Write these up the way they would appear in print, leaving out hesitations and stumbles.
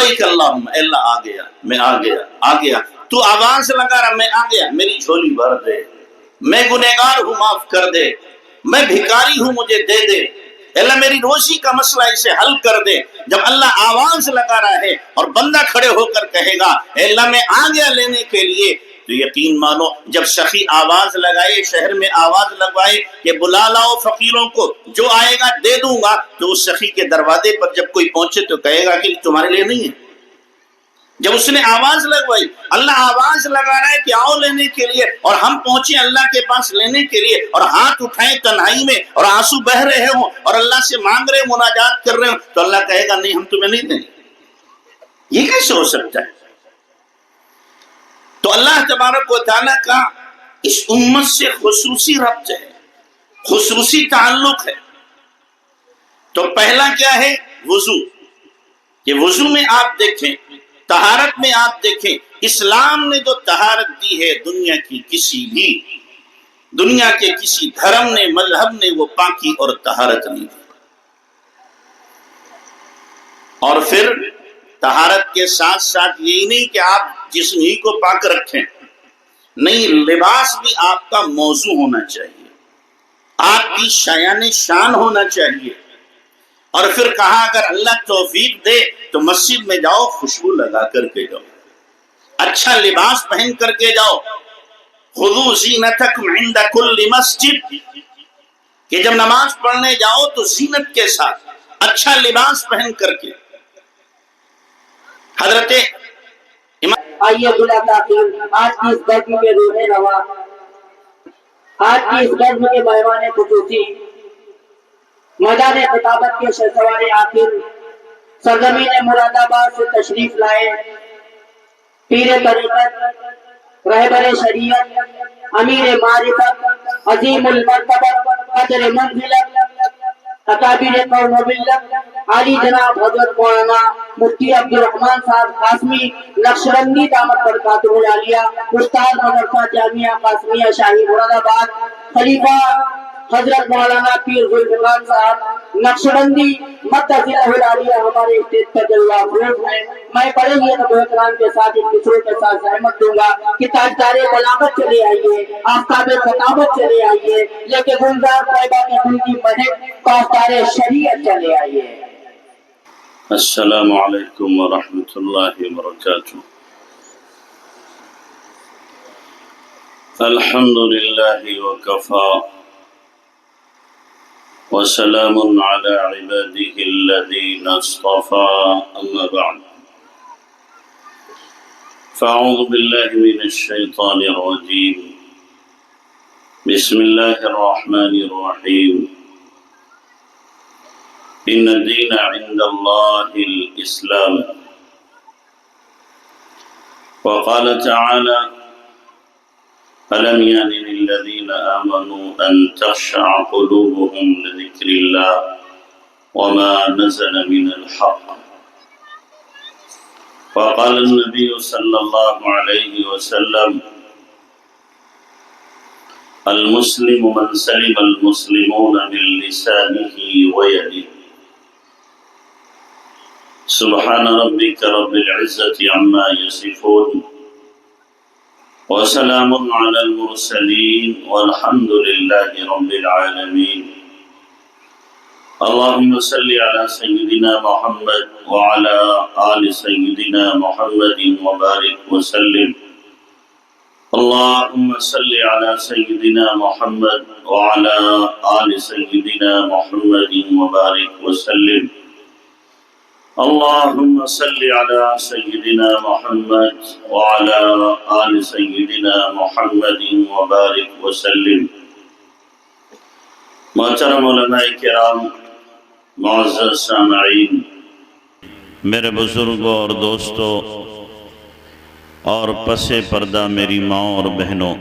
لبیک اللہم، اے اللہ آ گیا، میں آ گیا، آ گیا، تو آواز لگا رہا میں آ گیا، میری جھولی بھر دے، میں گنہگار ہوں معاف کر دے، میں بھکاری ہوں مجھے دے دے، اللہ میری روزی کا مسئلہ اسے حل کر دے۔ جب اللہ آواز لگا رہا ہے اور بندہ کھڑے ہو کر کہے گا اے اللہ میں آ گیا لینے کے لیے، تو یقین مانو جب سخی آواز لگائے، شہر میں آواز لگوائے کہ بلا لاؤ فقیروں کو، جو آئے گا دے دوں گا، تو اس سخی کے دروازے پر جب کوئی پہنچے تو کہے گا کہ تمہارے لیے نہیں ہے۔ جب اس نے آواز لگوائی، اللہ آواز لگا رہا ہے کہ آؤ لینے کے لیے، اور ہم پہنچے اللہ کے پاس لینے کے لیے، اور ہاتھ اٹھائیں تنہائی میں اور آنسو بہ رہے ہوں اور اللہ سے مانگ رہے، مناجات کر رہے ہوں، تو اللہ کہے گا نہیں ہم تمہیں نہیں دیں گے۔ یہ کیسے ہو سکتا ہے؟ تو اللہ تبارک و تعالیٰ کا اس امت سے خصوصی ربط ہے، خصوصی تعلق ہے۔ تو پہلا کیا ہے؟ وضو، کہ وضو میں آپ دیکھیں، طہارت میں آپ دیکھیں، اسلام نے جو طہارت دی ہے دنیا کی کسی بھی، دنیا کے کسی دھرم نے، مذہب نے وہ پاکی اور طہارت نہیں دی۔ اور پھر طہارت کے ساتھ ساتھ یہی نہیں کہ آپ جسم ہی کو پاک رکھیں، نہیں، لباس بھی آپ کا موضوع ہونا چاہیے، آپ کی شایان شان ہونا چاہیے۔ اور پھر کہا اگر اللہ توفیق دے تو مسجد میں جاؤ خوشبو لگا کر کے جاؤ، اچھا لباس پہن کر کے جاؤ، خذوا زینتکم عند کل مسجد، کہ جب نماز پڑھنے جاؤ تو زینت کے ساتھ اچھا لباس پہن کر کے۔ حضرت آئیے بلا تاخیر آج کی اس گرمی میں روحے روا، آج کی اس گرمی کے مہمان خصوصی میدان خطابت کے شہسوار آخر سرزمین مراد آباد سے تشریف لائے پیر طریقت، رہبر شریعت، امیر معرفت، عظیم المرتبہ، قدر منزلت، اکابر قوم و ملت، عالی جناب حضرت مولانا مفتی عبدالرحمن صاحب قاسمی نقشبندی دامت برکاتہ العالیہ، استاد مدرسہ جامعہ قاسمیہ شاہی مراد آباد، خلیفہ حضرت مولانا پیر ذوالفقار صاحب نقشبندی مدثرہ العالیہ ہمارے اسٹیج پر جلوہ افروز ہیں۔ میں بڑے ہی ادب و احترام کے ساتھ ان دوسروں کے ساتھ زحمت دوں گا کہ تاجدار بلاغت چلے آئیے، آفتاب خطابت چلے آئیے، لے کے گلزار طیبہ کی گل کی مہک پاسدار شریعت چلے آئیے۔ السلام علیکم ورحمۃ اللہ وبرکاتہ۔ الحمد للہ وکفا وسلام علی عباده الذین اصطفى، اما بعد فاعوذ باللہ من الشیطان الرجیم، بسم اللہ الرحمن الرحیم، ان الدین عند اللہ الاسلام، وقال تعالی ألم يأن للذين آمنوا أن تخشع قلوبهم لذكر الله وما نزل من الحق، وقال النبي صلى الله عليه وسلم المسلم من سلم المسلمون من لسانه ويده، سبحان ربك رب العزة عما يصفون وسلام على المرسلين والحمد لله رب العالمين۔ اللهم صل على سيدنا محمد وعلى آل سيدنا محمد وبارك وسلم۔ اللهم صل على سيدنا محمد وعلى آل سيدنا محمد وبارك وسلم۔ اللهم صل على سيدنا محمد وعلى آل سيدنا محمد وبارك وسلم۔ محترم علماء کرام، معزز سامعین، میرے بزرگوں اور دوستوں اور پس پردہ میری ماں اور بہنوں،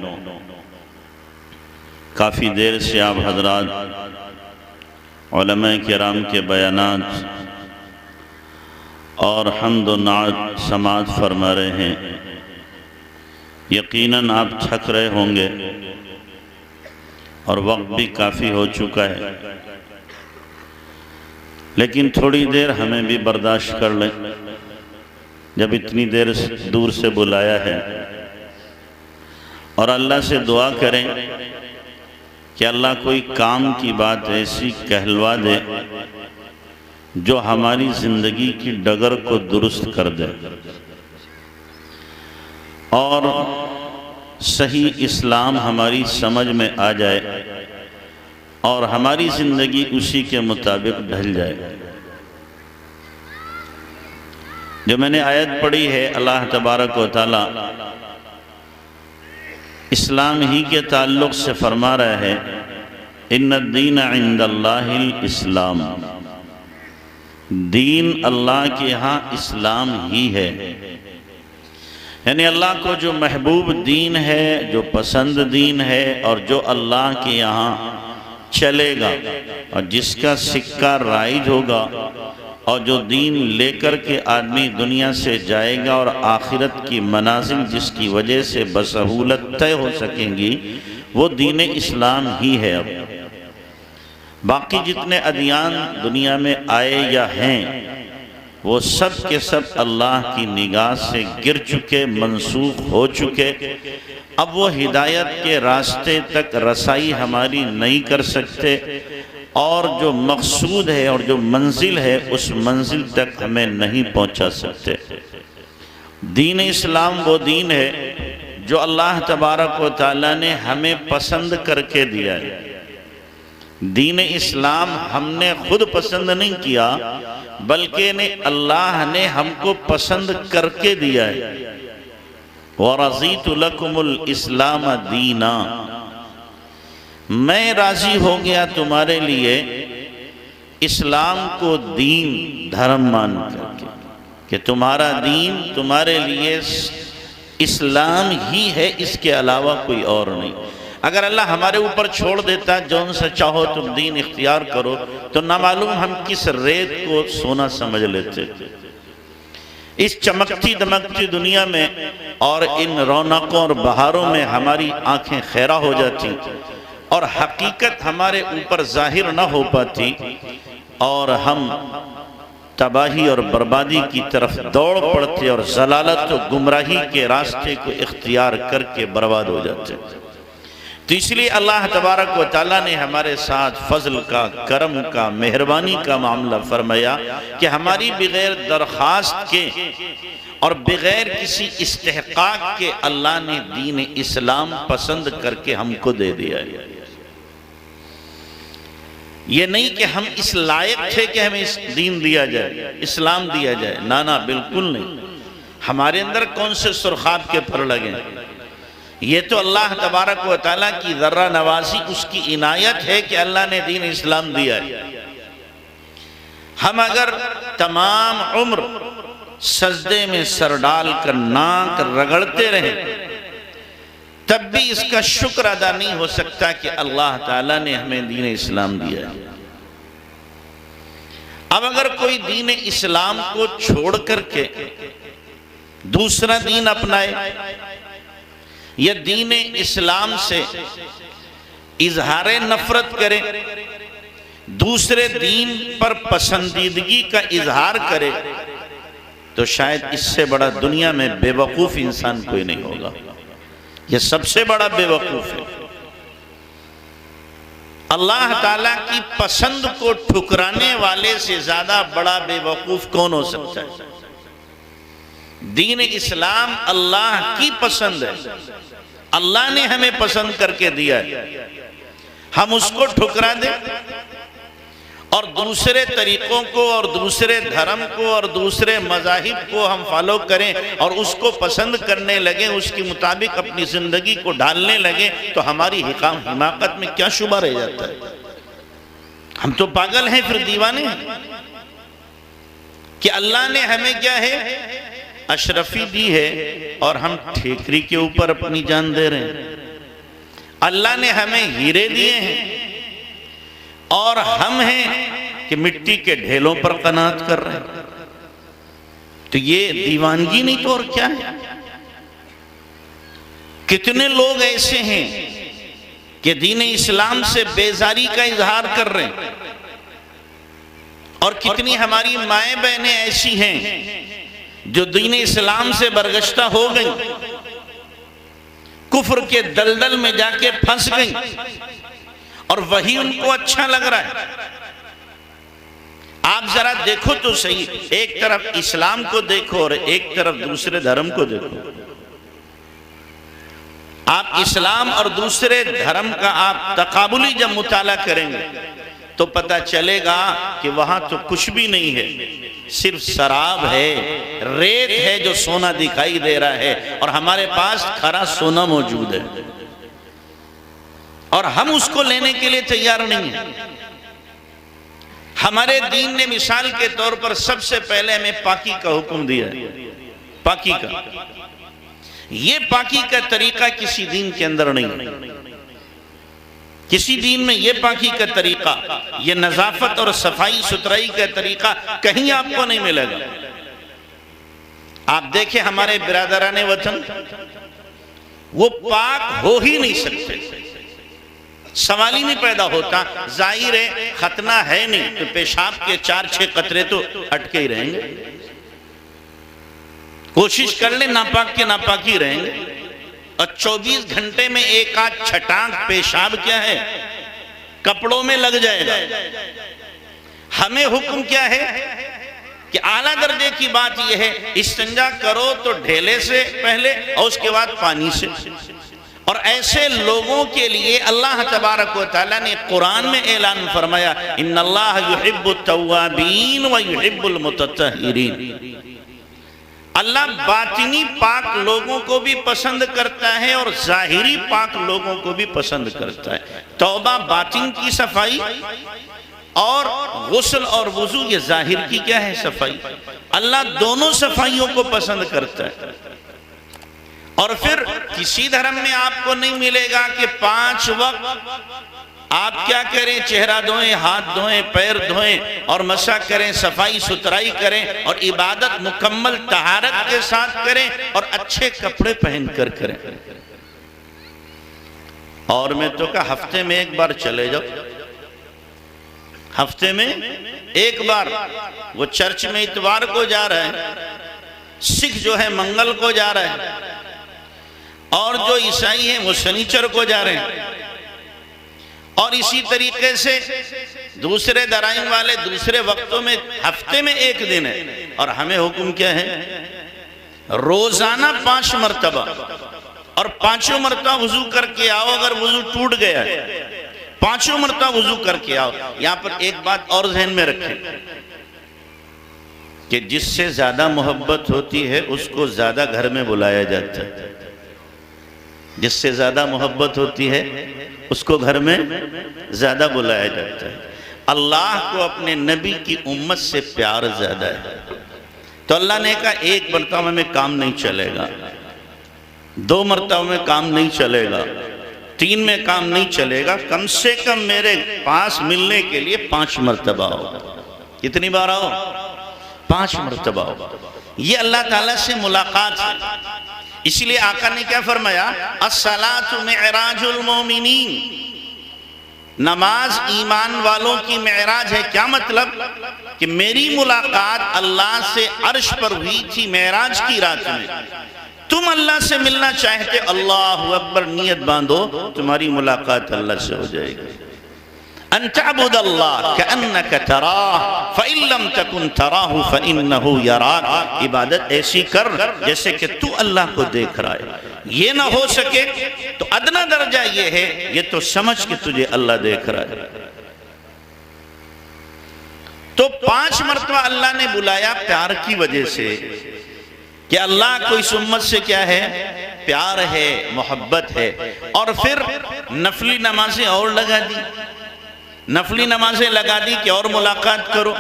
کافی دیر سے آپ حضرات علماء کرام کے بیانات اور حمد و نعت سماعت فرما رہے ہیں۔ یقیناً آپ تھک رہے ہوں گے اور وقت بھی کافی ہو چکا ہے، لیکن تھوڑی دیر ہمیں بھی برداشت کر لیں۔ جب اتنی دیر دور سے بلایا ہے، اور اللہ سے دعا کریں کہ اللہ کوئی کام کی بات ایسی کہلوا دے جو ہماری زندگی کی ڈگر کو درست کر دے اور صحیح اسلام ہماری سمجھ میں آ جائے اور ہماری زندگی اسی کے مطابق ڈھل جائے۔ جو میں نے آیت پڑھی ہے، اللہ تبارک و تعالی اسلام ہی کے تعلق سے فرما رہا ہے، ان الدین عند اللہ الاسلام، دین اللہ کے ہاں اسلام ہی ہے۔ یعنی اللہ کو جو محبوب دین ہے، جو پسند دین ہے، اور جو اللہ کے یہاں چلے گا اور جس کا سکہ رائج ہوگا اور جو دین لے کر کے آدمی دنیا سے جائے گا اور آخرت کی منازل جس کی وجہ سے بسہولت طے ہو سکیں گی، وہ دین اسلام ہی ہے۔ اب باقی جتنے ادیان دنیا میں آئے یا ہیں، وہ سب کے سب اللہ کی نگاہ سے گر چکے، منسوخ ہو چکے۔ اب وہ ہدایت کے راستے تک رسائی ہماری نہیں کر سکتے، اور جو مقصود ہے اور جو منزل ہے اس منزل تک ہمیں نہیں پہنچا سکتے۔ دین اسلام وہ دین ہے جو اللہ تبارک و تعالیٰ نے ہمیں پسند کر کے دیا ہے۔ دین اسلام ہم نے خود پسند نہیں کیا، بلکہ اللہ نے ہم کو پسند کر کے دیا ہے۔ وَرَضِيتُ لَكُمُ الْإِسْلَامَ دِينًا، میں راضی ہو گیا تمہارے لیے اسلام کو دین دھرم مان کر کے، کہ تمہارا دین تمہارے لیے اسلام ہی ہے، اس کے علاوہ کوئی اور نہیں۔ اگر اللہ ہمارے اوپر چھوڑ دیتا جون سے چاہو تم دین اختیار کرو، تو نامعلوم ہم کس ریت کو سونا سمجھ لیتے۔ اس چمکتی دمکتی دنیا میں اور ان رونقوں اور بہاروں میں ہماری آنکھیں خیرہ ہو جاتی اور حقیقت ہمارے اوپر ظاہر نہ ہو پاتی، اور ہم تباہی اور بربادی کی طرف دوڑ پڑتے اور ضلالت و گمراہی کے راستے کو اختیار کر کے برباد ہو جاتے۔ تو اس لیے اللہ تبارک و تعالیٰ نے ہمارے ساتھ فضل کا، کرم کا، مہربانی کا معاملہ فرمایا کہ ہماری بغیر درخواست کے اور بغیر کسی استحقاق کے اللہ نے دین اسلام پسند کر کے ہم کو دے دیا ہے۔ یہ نہیں کہ ہم اس لائق تھے کہ ہمیں اس دین دیا جائے، اسلام دیا جائے، نہ بالکل نہیں۔ ہمارے اندر کون سے سرخاب کے پر لگیں؟ یہ تو اللہ تبارک و تعالیٰ کی ذرہ نوازی، اس کی عنایت ہے کہ اللہ نے دین اسلام دیا ہے۔ ہم اگر تمام عمر سجدے میں سر ڈال کر ناک رگڑتے رہیں، تب بھی اس کا شکر ادا نہیں ہو سکتا کہ اللہ تعالیٰ نے ہمیں دین اسلام دیا ہے۔ اب اگر کوئی دین اسلام کو چھوڑ کر کے دوسرا دین اپنائے یا دین اسلام سے اظہار نفرت کرے، دوسرے دین پر پسندیدگی کا اظہار کرے، تو شاید اس سے بڑا دنیا میں بے وقوف انسان کوئی نہیں ہوگا۔ یہ سب سے بڑا بے وقوف ہے۔ اللہ تعالیٰ کی پسند کو ٹھکرانے والے سے زیادہ بڑا بے وقوف کون ہو سکتا ہے؟ دین اسلام اللہ کی پسند ہے، اللہ نے ہمیں پسند کر کے دیا ہے۔ ہم اس کو ٹھکرا دیں اور دوسرے طریقوں کو اور دوسرے دھرم کو اور دوسرے مذاہب کو ہم فالو کریں اور اس کو پسند کرنے لگیں، اس کے مطابق اپنی زندگی کو ڈالنے لگیں، تو ہماری حماقت میں کیا شبہ رہ جاتا ہے؟ ہم تو پاگل ہیں، پھر دیوانے ہیں کہ اللہ نے ہمیں کیا ہے؟ اشرفی دی ہے اور ہم ٹھیکری کے اوپر اپنی جان دے رہے ہیں۔ اللہ نے ہمیں ہیرے دیے ہیں اور ہم ہیں کہ مٹی کے ڈھیلوں پر قناعت کر رہے ہیں۔ تو یہ دیوانگی نہیں تو اور کیا ہے؟ کتنے لوگ ایسے ہیں کہ دین اسلام سے بیزاری کا اظہار کر رہے ہیں، اور کتنی ہماری مائیں بہنیں ایسی ہیں جو دین اسلام سے برگشتہ ہو گئیں، کفر کے دلدل میں جا کے پھنس گئیں، اور وہی ان کو اچھا لگ رہا ہے۔ آپ ذرا دیکھو تو صحیح، ایک طرف اسلام کو دیکھو اور ایک طرف دوسرے دھرم کو دیکھو۔ آپ اسلام اور دوسرے دھرم کا آپ تقابلی جب مطالعہ کریں گے تو پتہ چلے گا کہ وہاں تو کچھ بھی نہیں ہے، صرف سراب ہے، ریت ہے جو سونا دکھائی دے رہا ہے، اور ہمارے پاس کھرا سونا موجود ہے، اور ہم اس کو لینے کے لیے تیار نہیں ہیں۔ ہمارے دین نے مثال کے طور پر سب سے پہلے ہمیں پاکی کا حکم دیا ہے، پاکی کا۔ یہ پاکی کا طریقہ کسی دین کے اندر نہیں، کسی دین میں یہ پاکی کا طریقہ، یہ نظافت اور صفائی ستھرائی کا طریقہ کہیں آپ کو نہیں ملے گا۔ آپ دیکھیں ہمارے برادران وطن، وہ پاک ہو ہی نہیں سکتے، سوال ہی نہیں پیدا ہوتا۔ ظاہر ہے ختنہ ہے نہیں تو پیشاب کے 4-6 قطرے تو اٹکے ہی رہیں گے، کوشش کر لیں ناپاک کے ناپاک ہی رہیں گے، اور 24 گھنٹے میں ایک آدھ چھٹانک پیشاب کیا ہے کپڑوں میں لگ جائے گا۔ ہمیں حکم کیا ہے کہ اعلیٰ درجے کی بات یہ ہے، استنجا کرو تو ڈھیلے سے پہلے اور اس کے بعد پانی سے۔ اور ایسے لوگوں کے لیے اللہ تبارک و تعالیٰ نے قرآن میں اعلان فرمایا، ان اللہ یحب التوابین ویحب المتطہرین۔ اللہ باطنی پاک لوگوں کو بھی پسند کرتا ہے اور ظاہری پاک لوگوں کو بھی پسند کرتا ہے۔ توبہ باطن کی صفائی، اور غسل اور وضو یہ ظاہر کی کیا ہے صفائی۔ اللہ دونوں صفائیوں کو پسند کرتا ہے۔ اور پھر کسی دھرم میں آپ کو نہیں ملے گا کہ 5 وقت آپ کیا کریں، چہرہ دھوئیں، ہاتھ دھوئیں، پیر دھوئیں اور مسح کریں، صفائی ستھرائی کریں، اور عبادت مکمل طہارت کے ساتھ کریں، اور اچھے کپڑے پہن کر کریں۔ اور میں تو کہا ہفتے میں ایک بار چلے جاؤ، ہفتے میں ایک بار۔ وہ چرچ میں اتوار کو جا رہے ہیں، سکھ جو ہے منگل کو جا رہے ہیں، اور جو عیسائی ہیں وہ سنیچر کو جا رہے ہیں، اور اسی طریقے سے دوسرے درائم والے دوسرے وقتوں میں ہفتے میں ایک دن ہے۔ اور ہمیں حکم کیا ہے؟ روزانہ 5 مرتبہ، اور 5 مرتبہ وضو کر کے آؤ۔ اگر وضو ٹوٹ گیا ہے 5 مرتبہ وضو کر کے آؤ۔ یہاں پر ایک بات اور ذہن میں رکھیں کہ جس سے زیادہ محبت ہوتی ہے اس کو زیادہ گھر میں بلایا جاتا ہے، جس سے زیادہ محبت ہوتی ہے اس کو گھر میں زیادہ بلایا جاتا ہے۔ اللہ کو اپنے نبی کی امت سے پیار زیادہ ہے، تو اللہ نے کہا 1 مرتبہ میں کام نہیں چلے گا، 2 مرتبہ میں کام نہیں چلے گا، 3 میں کام نہیں چلے گا، کم سے کم میرے پاس ملنے کے لیے 5 مرتبہ ہو۔ کتنی بار آؤ؟ 5 مرتبہ ہو۔ یہ اللہ تعالیٰ سے ملاقات ہے۔ اس لیے آقا نے کیا فرمایا؟ الصلاۃ معراج المومنین، نماز ایمان والوں کی معراج ہے۔ کیا مطلب؟ کہ میری ملاقات اللہ سے عرش پر ہوئی تھی معراج کی رات میں، تم اللہ سے ملنا چاہتے، اللہ اکبر نیت باندھو، تمہاری ملاقات اللہ سے ہو جائے گی۔ ان تعبد اللہ کأنک تراہ فإن لم تکن تراہ فإنہ یراک۔ عبادت ایسی کر جیسے کہ تو اللہ کو دیکھ رہا ہے۔ یہ نہ ہو سکے تو ادنا درجہ یہ ہے، یہ تو سمجھ کہ تجھے اللہ دیکھ رہا ہے۔ تو 5 مرتبہ اللہ نے بلایا پیار کی وجہ سے، کہ اللہ کو اس امت سے کیا ہے؟ پیار ہے، محبت ہے۔ اور پھر نفلی نمازیں اور لگا دی، نفلی نمازیں لگا دی کہ اور ملاقات کرو،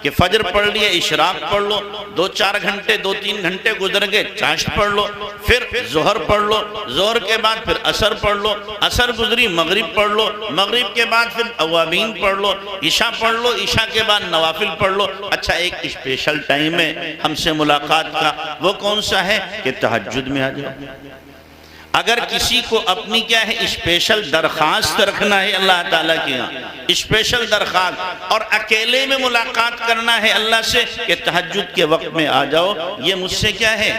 کہ فجر پڑھ لیے، اشراق پڑھ لو، 2-4 گھنٹے 2-3 گھنٹے گزر گئے، چاشت پڑھ لو، پھر ظہر پڑھ لو، ظہر کے بعد پھر عصر پڑھ لو، عصر گزری مغرب پڑھ لو، مغرب کے بعد پھر اوابین پڑھ لو، عشاء پڑھ لو، عشاء کے بعد نوافل پڑھ لو۔ اچھا ایک اسپیشل ٹائم ہے ہم سے ملاقات کا، وہ کون سا ہے؟ کہ تہجد میں آ جاؤ۔ اگر کسی کو اپنی کیا ہے اسپیشل درخواست رکھنا ہے اللہ تعالیٰ کے یہاں، اسپیشل درخواست، اور اکیلے میں ملاقات کرنا ہے اللہ سے کہ تہجد کے وقت میں آ جاؤ، یہ مجھ سے کیا ہے،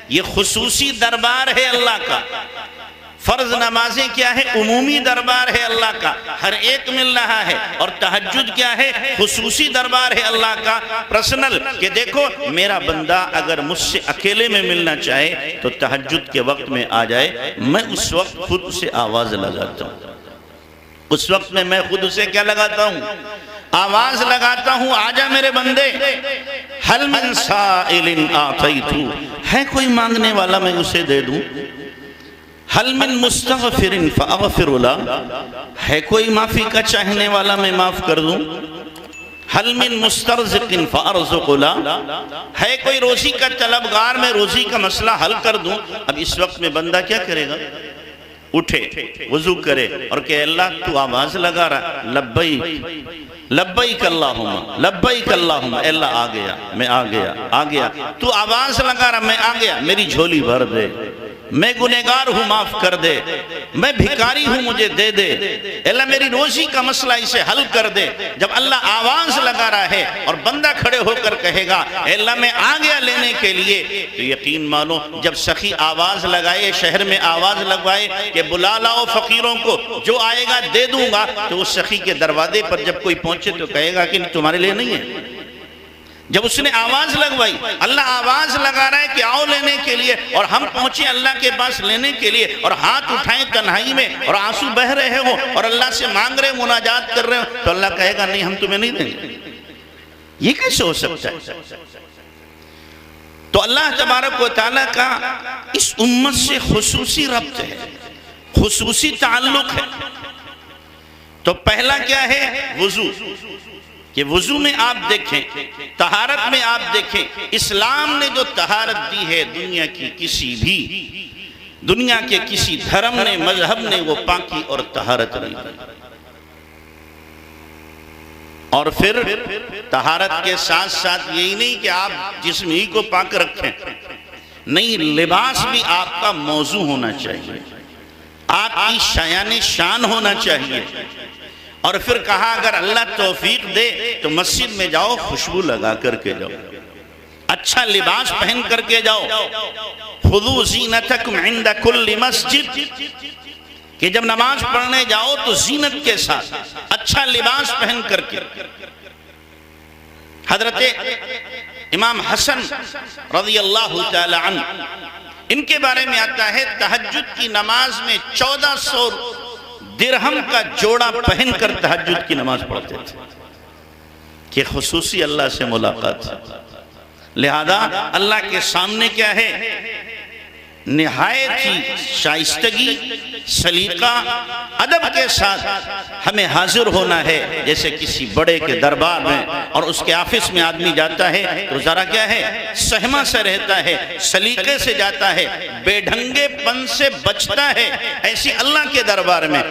یہ خصوصی دربار ہے اللہ کا۔ فرض نمازیں کیا ہے، عمومی دربار ہے اللہ کا، ہر ایک مل رہا ہے، اور تہجد کیا ہے، خصوصی دربار ہے اللہ کا، پرسنل، کہ دیکھو میرا بندہ اگر مجھ سے اکیلے میں ملنا چاہے تو تہجد کے وقت میں آ جائے، میں اس وقت خود اسے آواز لگاتا ہوں، اس وقت میں خود اسے کیا لگاتا ہوں، آواز لگاتا ہوں، آجا میرے بندے، حل من سائل آتیتو، ہے کوئی مانگنے والا میں اسے دے دوں، حل من مستغفر فاغفر له، ہے کوئی معافی کا چاہنے والا میں معاف کر دوں، حل من مسترزق فارزق له، ہے کوئی روزی کا طلبگار میں روزی کا مسئلہ حل کر دوں۔ اب اس وقت میں بندہ کیا کرے گا، اٹھے، وضو کرے اور کہ اللہ تو آواز لگا رہا، لبیک لبیک اللہم لبیک اللہم، اے اللہ آ گیا، میں آ گیا، آ گیا، تو آواز لگا رہا، میں آ گیا، میری جھولی بھر دے، میں گنہگار ہوں معاف کر دے، میں بھکاری ہوں مجھے دے دے، اللہ میری روزی کا مسئلہ اسے حل کر دے۔ جب اللہ آواز لگا رہا ہے اور بندہ کھڑے ہو کر کہے گا اے اللہ میں آ گیا لینے کے لیے، تو یقین مانو جب سخی آواز لگائے، شہر میں آواز لگوائے کہ بلا لاؤ فقیروں کو، جو آئے گا دے دوں گا، تو اس سخی کے دروازے پر جب کوئی پہنچے تو کہے گا کہ تمہارے لیے نہیں ہے۔ جب اس نے آواز لگوائی، اللہ آواز لگا رہا ہے کہ آؤ لینے کے لیے، اور ہم پہنچے اللہ کے پاس لینے کے لیے، اور ہاتھ اٹھائیں تنہائی میں اور آنسو بہ رہے ہو اور اللہ سے مانگ رہے، مناجات کر رہے ہو، تو اللہ کہے گا نہیں ہم تمہیں نہیں دیں گے۔ یہ کیسے ہو سکتا ہے؟ تو اللہ تبارک و تعالیٰ کا اس امت سے خصوصی ربط ہے، خصوصی تعلق ہے۔ تو پہلا کیا ہے، وضو، کہ وضو میں آپ دیکھیں، طہارت میں آپ دیکھیں، اسلام نے جو طہارت دی ہے دنیا کی کسی بھی، دنیا کے کسی دھرم نے، مذہب نے وہ پاکی اور طہارت نہیں دی۔ اور پھر طہارت کے ساتھ ساتھ یہی نہیں کہ آپ جسم ہی کو پاک رکھیں، نہیں، لباس بھی آپ کا موضوع ہونا چاہیے، آپ کی شایان شان ہونا چاہیے۔ اور پھر کہا اگر اللہ توفیق دے تو مسجد میں جاؤ، خوشبو لگا کر کے جاؤ، اچھا لباس پہن کر کے جاؤ، خُذُوا زِینَتَکُمْ عِنْدَ کُلِّ مسجد، کہ جب نماز پڑھنے جاؤ تو زینت کے ساتھ اچھا لباس پہن کر کے۔ حضرت امام حسن رضی اللہ تعالی عنہ، ان کے بارے میں آتا ہے تہجد کی نماز میں 1400 درہم کا جوڑا پہن کر تہجد کی نماز پڑھتے تھے، کہ خصوصی اللہ سے ملاقات۔ لہذا اللہ کے سامنے کیا ہے، نہایت ہی شائستگی، سلیقہ، ادب کے ساتھ ہمیں حاضر ہونا ہے، جیسے کسی بڑے کے دربار میں اور اس کے آفس میں آدمی جاتا ہے تو ذرا کیا ہے، سہما سے رہتا ہے، سلیقے سے جاتا ہے، بے ڈھنگے پن سے بچتا ہے۔ ایسی اللہ کے دربار میں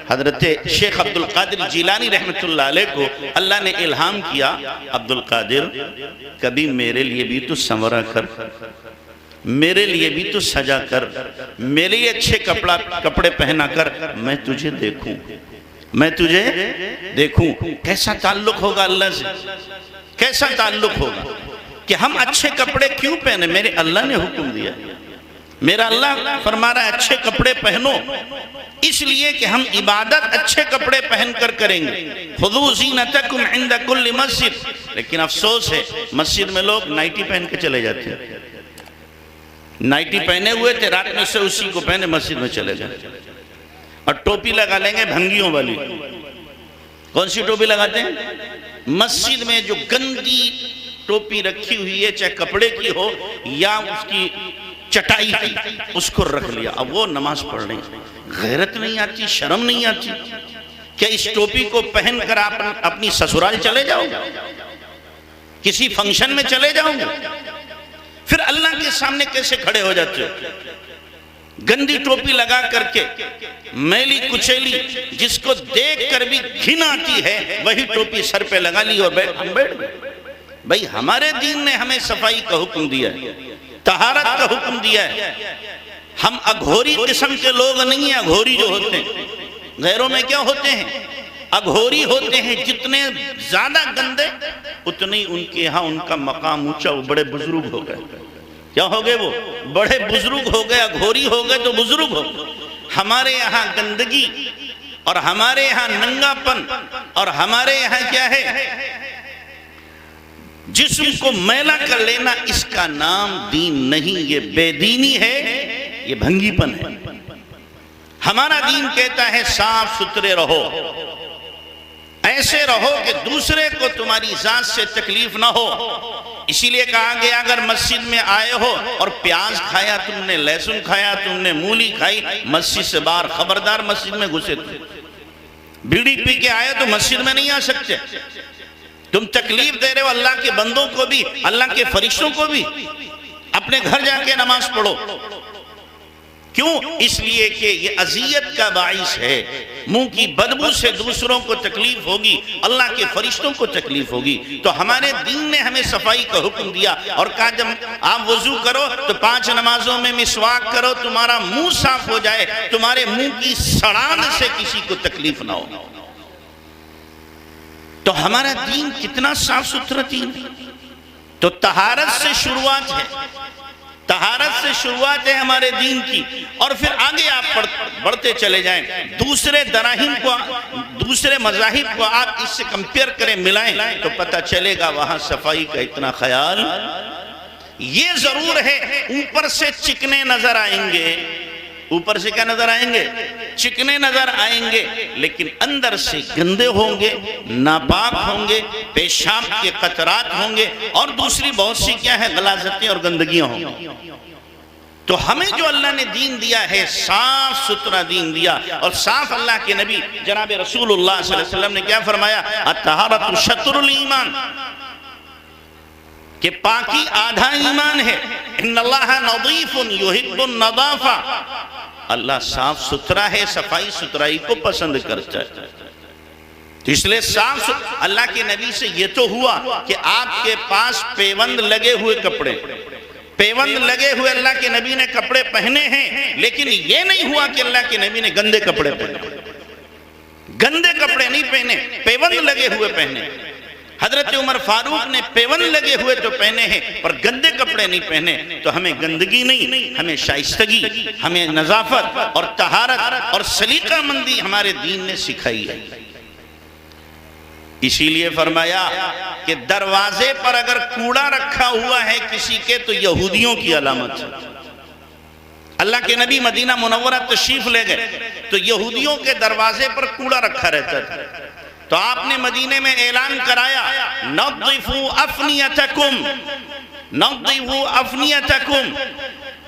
حضرت شیخ عبد القادر جیلانی رحمت اللہ علیہ کو اللہ نے الہام کیا، عبد القادر کبھی میرے لیے بھی تو سنورا کر، میرے لیے بھی تو سجا کر، میرے لیے اچھے کپڑے پہنا کر، میں تجھے دیکھوں، میں تجھے دیکھوں۔ کیسا تعلق ہوگا اللہ سے، کیسا تعلق ہوگا کہ ہم اچھے کپڑے کیوں پہنے، میرے اللہ نے حکم دیا، میرا اللہ فرما رہا ہے اچھے کپڑے پہنو، اس لیے کہ ہم عبادت اچھے کپڑے پہن کر کریں گے۔ خُذُوا زِینَتَکُمْ عِنْدَ کُلِّ مسجد، لیکن افسوس ہے مسجد میں لوگ نائٹی پہن کے چلے جاتے ہیں، نائٹی پہنے ہوئے تھے، رات میں سے اسی کو پہنے مسجد میں چلے گئے، اور ٹوپی لگا لیں گے بھنگیوں والی۔ کون سی ٹوپی لگاتے ہیں؟ مسجد میں جو گندی ٹوپی رکھی ہوئی ہے، چاہے کپڑے کی ہو یا اس کی چٹائی کی، اس کو رکھ لیا، اب وہ نماز پڑھ رہے ہیں۔ غیرت نہیں آتی، شرم نہیں آتی؟ کیا اس ٹوپی کو پہن کر آپ اپنی سسرال چلے جاؤ گے، کسی فنکشن میں چلے جاؤ گے؟ پھر اللہ کے سامنے کیسے کھڑے ہو جاتے ہو؟ گندی ٹوپی لگا کر کے، میلی کچیلی، جس کو دیکھ کر بھی گھن آتی ہے، وہی ٹوپی سر پہ لگا لی اور بیٹھ گئے۔ بھئی ہمارے دین نے ہمیں صفائی کا حکم دیا ہے، طہارت کا حکم دیا ہے، ہم اگھوری قسم کے لوگ نہیں ہیں. اگھوری جو ہوتے ہیں غیروں میں کیا ہوتے ہیں؟ اگھوری ہوتے ہیں. جتنے زیادہ گندے اتنی ان کے ہاں ان کا مقام اونچا. وہ بڑے بزرگ ہو گئے. کیا ہو گئے؟ وہ بڑے بزرگ ہو گئے. اگھوری ہو گئے تو بزرگ ہو گئے. ہمارے یہاں گندگی اور ہمارے یہاں ننگا پن اور ہمارے یہاں کیا ہے؟ جسم کو میلا کر لینا. اس کا نام دین نہیں. یہ بے دینی ہے. یہ بھنگی پن ہے. ہمارا دین کہتا ہے صاف ستھرے رہو. ایسے رہو کہ دوسرے کو تمہاری ذات سے تکلیف نہ ہو. اسی لیے کہا گیا اگر مسجد میں آئے ہو اور پیاز کھایا تم نے, لہسن کھایا تم نے, مولی کھائی, مسجد سے باہر خبردار مسجد میں گھسے. بیڑی پی کے آئے تو مسجد میں نہیں آ سکتے. تم تکلیف دے رہے ہو اللہ کے بندوں کو بھی, اللہ کے فرشتوں کو بھی. اپنے گھر جا کے نماز پڑھو. کیوں؟ اس لیے کہ یہ اذیت کا باعث ہے. منہ کی بدبو سے دوسروں کو تکلیف ہوگی, اللہ کے فرشتوں کو تکلیف ہوگی. تو ہمارے دین نے ہمیں صفائی کا حکم دیا اور کہا جب آپ وضو کرو تو 5 نمازوں میں مسواک کرو, تمہارا منہ صاف ہو جائے, تمہارے منہ کی سڑان سے کسی کو تکلیف نہ ہو. تو ہمارا دین کتنا صاف ستھرا دین. تو طہارت سے شروعات ہے. طہارت سے شروعات ہے ہمارے دین کی. اور پھر آگے آپ بڑھتے چلے جائیں. دوسرے دراہیم کو, دوسرے مذاہب کو آپ اس سے کمپیئر کریں, ملائیں, تو پتہ چلے گا وہاں صفائی کا اتنا خیال. یہ ضرور ہے اوپر سے چکنے نظر آئیں گے. اوپر سے کیا نظر آئیں گے؟ چکنے نظر آئیں گے. لیکن اندر سے گندے ہوں گے, ناپاک ہوں گے, پیشاب کے قطرات ہوں گے, اور دوسری بہت سی کیا ہے غلاظتیں اور گندگیاں ہوں گی. تو ہمیں جو اللہ نے دین دیا ہے صاف ستھرا دین دیا. اور صاف اللہ کے نبی جناب رسول اللہ صلی اللہ علیہ وسلم نے کیا فرمایا؟ الطہارۃ شطر الایمان, کہ پاکی آدھا ایمان ہے. ان اللہ نظیف یحب النظافہ, اللہ صاف ستھرا ہے, صفائی ستھرائی کو پسند کرتا ہے. تو اس لئے صاف اللہ کے نبی سے یہ تو ہوا کہ آپ کے پاس پیوند لگے ہوئے کپڑے, پیوند لگے ہوئے اللہ کے نبی نے کپڑے پہنے ہیں. لیکن یہ نہیں ہوا کہ اللہ کے نبی نے گندے کپڑے پہنے. گندے کپڑے نہیں پہنے, پیوند لگے ہوئے پہنے. حضرت عمر فاروق نے پیوند لگے ہوئے تو پہنے ہیں پر گندے کپڑے نہیں پہنے. تو ہمیں گندگی نہیں, ہمیں شائستگی, ہمیں نظافت اور طہارت اور سلیقہ مندی ہمارے دین نے سکھائی ہے. اسی لیے فرمایا کہ دروازے پر اگر کوڑا رکھا ہوا ہے کسی کے تو یہودیوں کی علامت ہے. اللہ کے نبی مدینہ منورہ تشریف لے گئے تو یہودیوں کے دروازے پر کوڑا رکھا رہتا تھا. تو آپ نے مدینے میں اعلان کرایا نظفوا افنیتکم, نظفوا افنیتکم,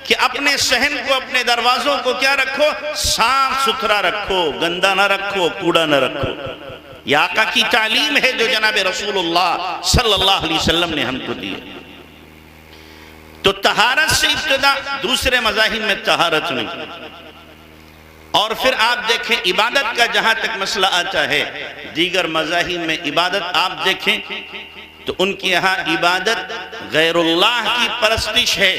کہ اپنے صحن کو, اپنے دروازوں کو کیا رکھو؟ صاف ستھرا رکھو, گندا نہ رکھو, کوڑا نہ رکھو. یہ آقا کی تعلیم ہے جو جناب رسول اللہ صلی اللہ علیہ وسلم نے ہم کو دی. تو طہارت سے ابتدا, دوسرے مذاہب میں طہارت نہیں. اور پھر آپ دیکھیں عبادت کا جہاں تک مسئلہ آتا ہے, دیگر مذاہب میں عبادت آپ دیکھیں تو ان کی یہاں عبادت غیر اللہ کی پرستش ہے,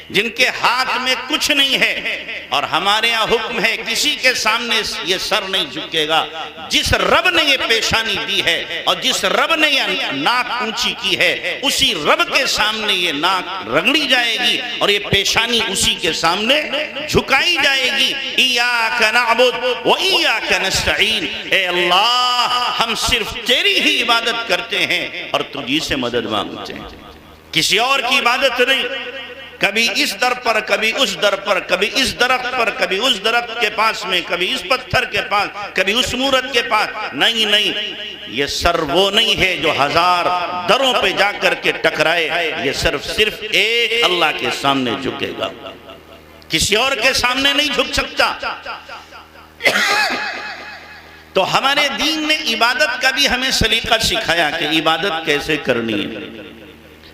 جن کے ہاتھ میں کچھ نہیں ہے. اور ہمارے یہاں حکم ہے کسی کے سامنے یہ سر نہیں جھکے گا. جس رب نے یہ پیشانی دی ہے اور جس رب نے یہ ناک اونچی کی ہے, اسی رب کے سامنے یہ ناک رگڑی جائے گی اور یہ پیشانی اسی کے سامنے جھکائی جائے گی. ایاک نعبد و ایاک نستعین, اے اللہ ہم صرف تیری ہی عبادت کرتے ہیں اور تجھی سے مدد مانگتے ہیں, کسی اور کی عبادت نہیں. کبھی اس در پر, کبھی اس در پر, کبھی اس درخت پر, کبھی اس درخت کے پاس میں, کبھی اس پتھر کے پاس, کبھی اس مورت کے پاس. نہیں نہیں, یہ سر وہ نہیں ہے جو 1000 دروں پہ جا کر کے ٹکرائے. یہ صرف ایک اللہ کے سامنے جھکے گا, کسی اور کے سامنے نہیں جھک سکتا. تو ہمارے دین نے عبادت کا بھی ہمیں سلیقہ سکھایا کہ عبادت کیسے کرنی ہے.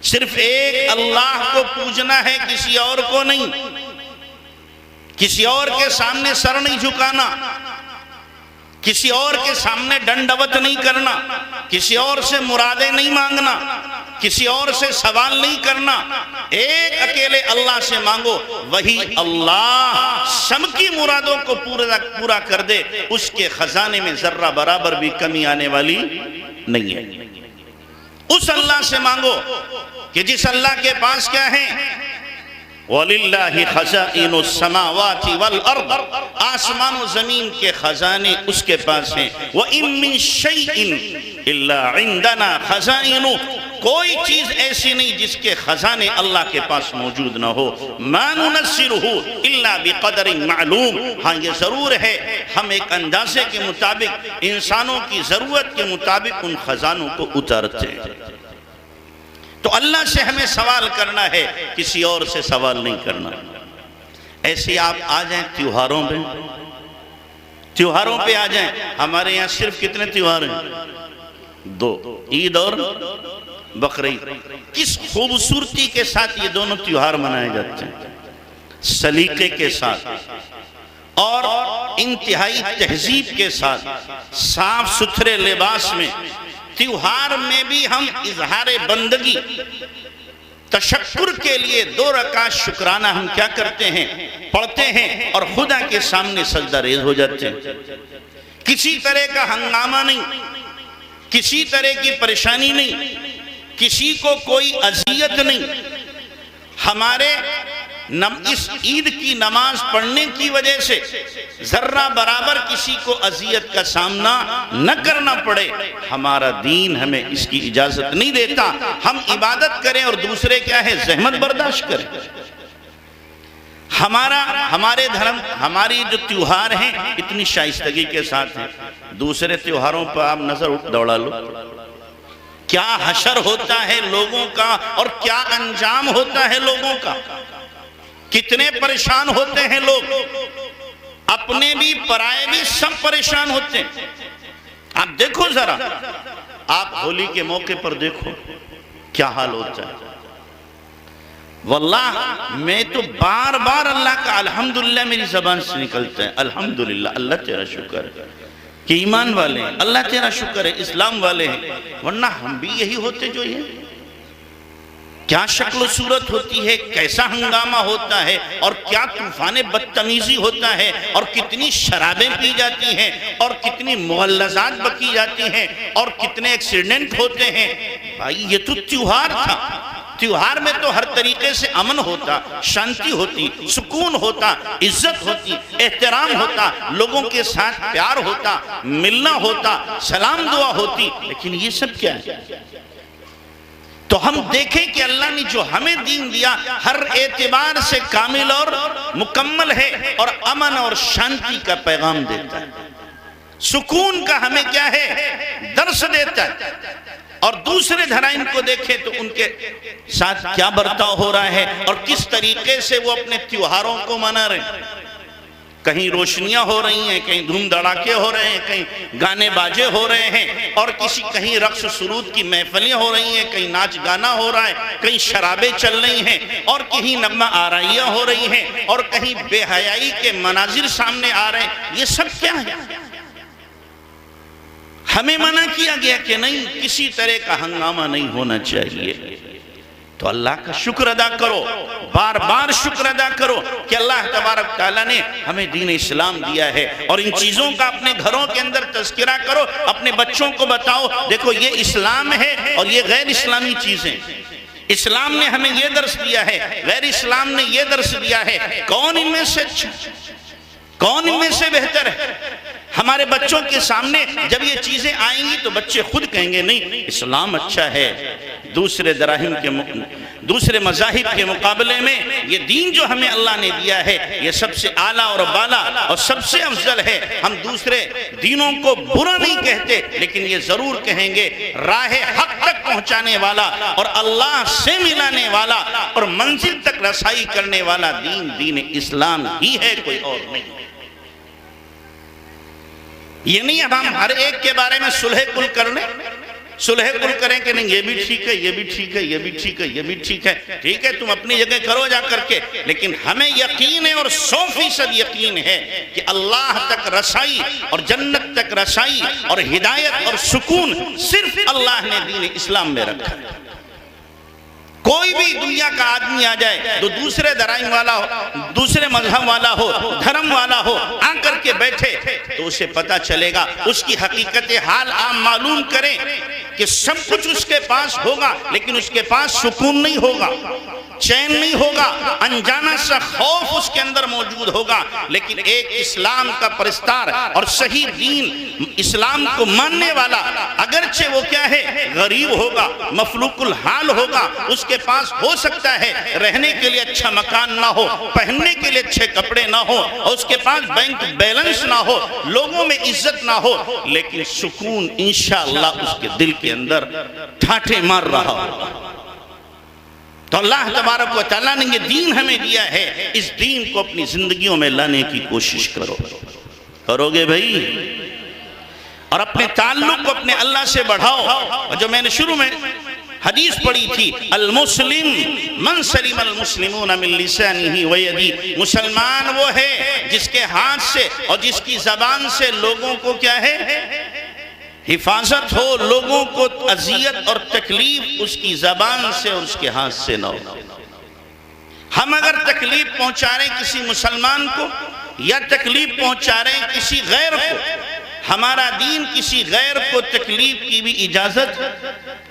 صرف ایک اللہ کو پوجنا ہے, کسی اور کو نہیں. کسی اور کے سامنے سر نہیں جھکانا. کسی اور کے سامنے ڈنڈوت نہیں کرنا، کسی اور سے مرادیں نہیں مانگنا، کسی اور سے سوال نہیں کرنا، ایک اکیلے اللہ سے مانگو، وہی اللہ سب کی مرادوں کو پورا کر دے، اس کے خزانے میں ذرہ برابر بھی کمی آنے والی نہیں ہے۔ اس اللہ سے مانگو کہ جس اللہ کے پاس کیا ہے، وَلِلَّهِ خَزَائِنُ السَّمَاوَاتِ وَالْأَرْضِ، آسمان و زمین کے خزانے اس کے پاس ہیں۔ وَإِن مِّن شَيْءٍ إِلَّا عِندَنَا خَزَائِنُ، کوئی چیز ایسی نہیں جس کے خزانے اللہ کے پاس موجود نہ ہو۔ مَا نُنَزِّلُهُ إِلَّا بِقَدْرٍ مَعْلُومٍ، ہاں یہ ضرور ہے ہم ایک اندازے کے مطابق، انسانوں کی ضرورت کے مطابق ان خزانوں کو اتارتے ہیں۔ تو اللہ سے ہمیں سوال کرنا ہے، کسی اور سے سوال نہیں کرنا۔ ایسے آپ آ جائیں تیوہاروں پہ آ جائیں، ہمارے یہاں صرف کتنے تیوہار ہیں؟ 2، عید اور بقرعید۔ کس خوبصورتی کے ساتھ یہ دونوں تیوہار منائے جاتے ہیں، سلیقے کے ساتھ اور انتہائی تہذیب کے ساتھ، صاف ستھرے لباس میں۔ تیوہار میں بھی ہم اظہار بندگی، تشکر کے لیے 2 رکعت شکرانہ ہم کیا کرتے ہیں، پڑھتے ہیں اور خدا کے سامنے سجدہ ریز ہو جاتے ہیں۔ کسی طرح کا ہنگامہ نہیں، کسی طرح کی پریشانی نہیں، کسی کو کوئی اذیت نہیں۔ ہمارے اس عید کی نماز پڑھنے کی وجہ سے ذرہ برابر کسی کو اذیت کا سامنا نہ کرنا پڑے، ہمارا دین ہمیں اس کی اجازت نہیں دیتا۔ ہم عبادت کریں اور دوسرے کیا ہے، زحمت برداشت کریں۔ ہمارے دھرم، ہماری جو تیوہار ہیں اتنی شائستگی کے ساتھ ہیں۔ دوسرے تیوہاروں پر آپ نظر دوڑا لو، کیا حشر ہوتا ہے لوگوں کا اور کیا انجام ہوتا ہے لوگوں کا، کتنے پریشان ہوتے ہیں لوگ، اپنے بھی پرائے بھی سب پریشان ہوتے ہیں۔ آپ دیکھو ذرا، آپ ہولی کے موقع پر دیکھو کیا حال ہوتا ہے۔ واللہ میں تو بار بار اللہ کا الحمدللہ میری زبان سے نکلتا ہے، الحمدللہ، اللہ تیرا شکر ہے کہ ایمان والے ہیں، اللہ تیرا شکر ہے اسلام والے ہیں، ورنہ ہم بھی یہی ہوتے جو یہ۔ کیا شکل و صورت ہوتی ہے، کیسا ہنگامہ ہوتا ہے، اور کیا طوفان بدتمیزی ہوتا ہے، اور کتنی شرابیں پی جاتی ہیں، اور کتنی مغلظات بکی جاتی ہیں، اور کتنے ایکسیڈنٹ ہوتے ہیں۔ بھائی یہ تو تیوہار تھا، تیوہار میں تو ہر طریقے سے امن ہوتا، شانتی ہوتی، سکون ہوتا، عزت ہوتی، احترام ہوتا، لوگوں کے ساتھ پیار ہوتا، ملنا ہوتا، سلام دعا ہوتی، لیکن یہ سب کیا ہے؟ تو ہم دیکھیں کہ اللہ نے جو ہمیں دین دیا ہر اعتبار سے کامل اور مکمل ہے، اور امن اور شانتی کا پیغام دیتا ہے، سکون کا ہمیں کیا ہے، درس دیتا ہے۔ اور دوسرے دھرائن کو دیکھیں تو ان کے ساتھ کیا برتاؤ ہو رہا ہے اور کس طریقے سے وہ اپنے تیوہاروں کو منا رہے ہیں۔ کہیں روشنیاں ہو رہی ہیں، کہیں دھوم دھڑاکے ہو رہے ہیں، کہیں گانے باجے ہو رہے ہیں، اور کہیں رقص سرود کی محفلیں ہو رہی ہیں، کہیں ناچ گانا ہو رہا ہے، کہیں شرابیں چل رہی ہیں، اور کہیں نغمہ آرائیاں ہو رہی ہیں، اور کہیں بے حیائی کے مناظر سامنے آ رہے ہیں۔ یہ سب کیا ہے؟ ہمیں منع کیا گیا کہ نہیں، کسی طرح کا ہنگامہ نہیں ہونا چاہیے۔ تو اللہ کا شکر ادا کرو، بار بار شکر ادا کرو کہ اللہ تبارک تعالیٰ نے ہمیں دین اسلام دیا ہے، اور ان چیزوں کا اپنے گھروں کے اندر تذکرہ کرو، اپنے بچوں کو بتاؤ، دیکھو یہ اسلام ہے اور یہ غیر اسلامی چیزیں۔ اسلام نے ہمیں یہ درس دیا ہے، غیر اسلام نے یہ درس دیا ہے، کون ان میں سے اچھا، کون ان میں سے بہتر ہے؟ ہمارے بچوں کے سامنے جب یہ چیزیں آئیں گی تو بچے خود کہیں گے نہیں اسلام اچھا ہے، دوسرے مذاہب کے مقابلے میں یہ دین جو ہمیں اللہ نے دیا ہے یہ سب سے اعلیٰ اور بالا اور سب سے افضل ہے۔ ہم دوسرے دینوں کو برا نہیں کہتے، لیکن یہ ضرور کہیں گے راہ حق تک پہنچانے والا اور اللہ سے ملانے والا اور منزل تک رسائی کرنے والا دین اسلام ہی ہے، کوئی اور نہیں۔ یہ نہیں اب ہم ہر ایک کے بارے میں صلح کل کر لیں، صلح کل کریں کہ نہیں یہ بھی ٹھیک ہے، یہ بھی ٹھیک ہے، یہ بھی ٹھیک ہے، یہ بھی ٹھیک ہے، ٹھیک ہے تم اپنی جگہ کرو جا کر کے، لیکن ہمیں یقین ہے اور 100% یقین ہے کہ اللہ تک رسائی اور جنت تک رسائی اور ہدایت اور سکون صرف اللہ نے دین اسلام میں رکھا ہے۔ کوئی بھی دنیا کا آدمی آ جائے جو دوسرے درائم والا ہو، دوسرے مذہب والا ہو، دھرم والا ہو، آ کر کے بیٹھے تو اسے پتا چلے گا، اس کی حقیقت حال آپ معلوم کریں کہ سب کچھ اس کے پاس ہوگا لیکن اس کے پاس سکون نہیں ہوگا، چین نہیں ہوگا، انجانا سا خوف اس کے اندر موجود ہوگا۔ لیکن ایک اسلام کا پرستار اور صحیح دین اسلام کو ماننے والا اگرچہ وہ کیا ہے غریب ہوگا، مفلوق الحال ہوگا، اس کے پاس ہو سکتا ہے رہنے کے لیے اچھا مکان نہ ہو، پہننے کے لیے اچھے کپڑے نہ ہو، اور اس کے پاس بینک بیلنس نہ ہو، لوگوں میں عزت نہ ہو، لیکن سکون انشاءاللہ اس کے دل کے اندر ٹھاٹھے مار رہا ہو۔ تو اللہ تبارک و تعالیٰ نے یہ دین ہمیں دیا ہے، اس دین کو اپنی زندگیوں میں لانے کی کوشش کرو گے بھائی، اور اپنے تعلق کو اپنے اللہ سے بڑھاؤ۔ اور جو میں نے شروع میں حدیث پڑھی تھی، المسلم من سلم المسلمون من لسانہ ویدہ، مسلمان وہ ہے جس کے ہاتھ سے اور جس کی زبان سے لوگوں کو کیا ہے حفاظت ہو، لوگوں کو اذیت اور تکلیف اس کی زبان سے اور اس کے ہاتھ سے نہ ہو۔ ہم اگر تکلیف پہنچا رہے ہیں کسی مسلمان کو یا تکلیف پہنچا رہے ہیں کسی غیر کو، ہمارا دین کسی غیر کو تکلیف کی بھی اجازت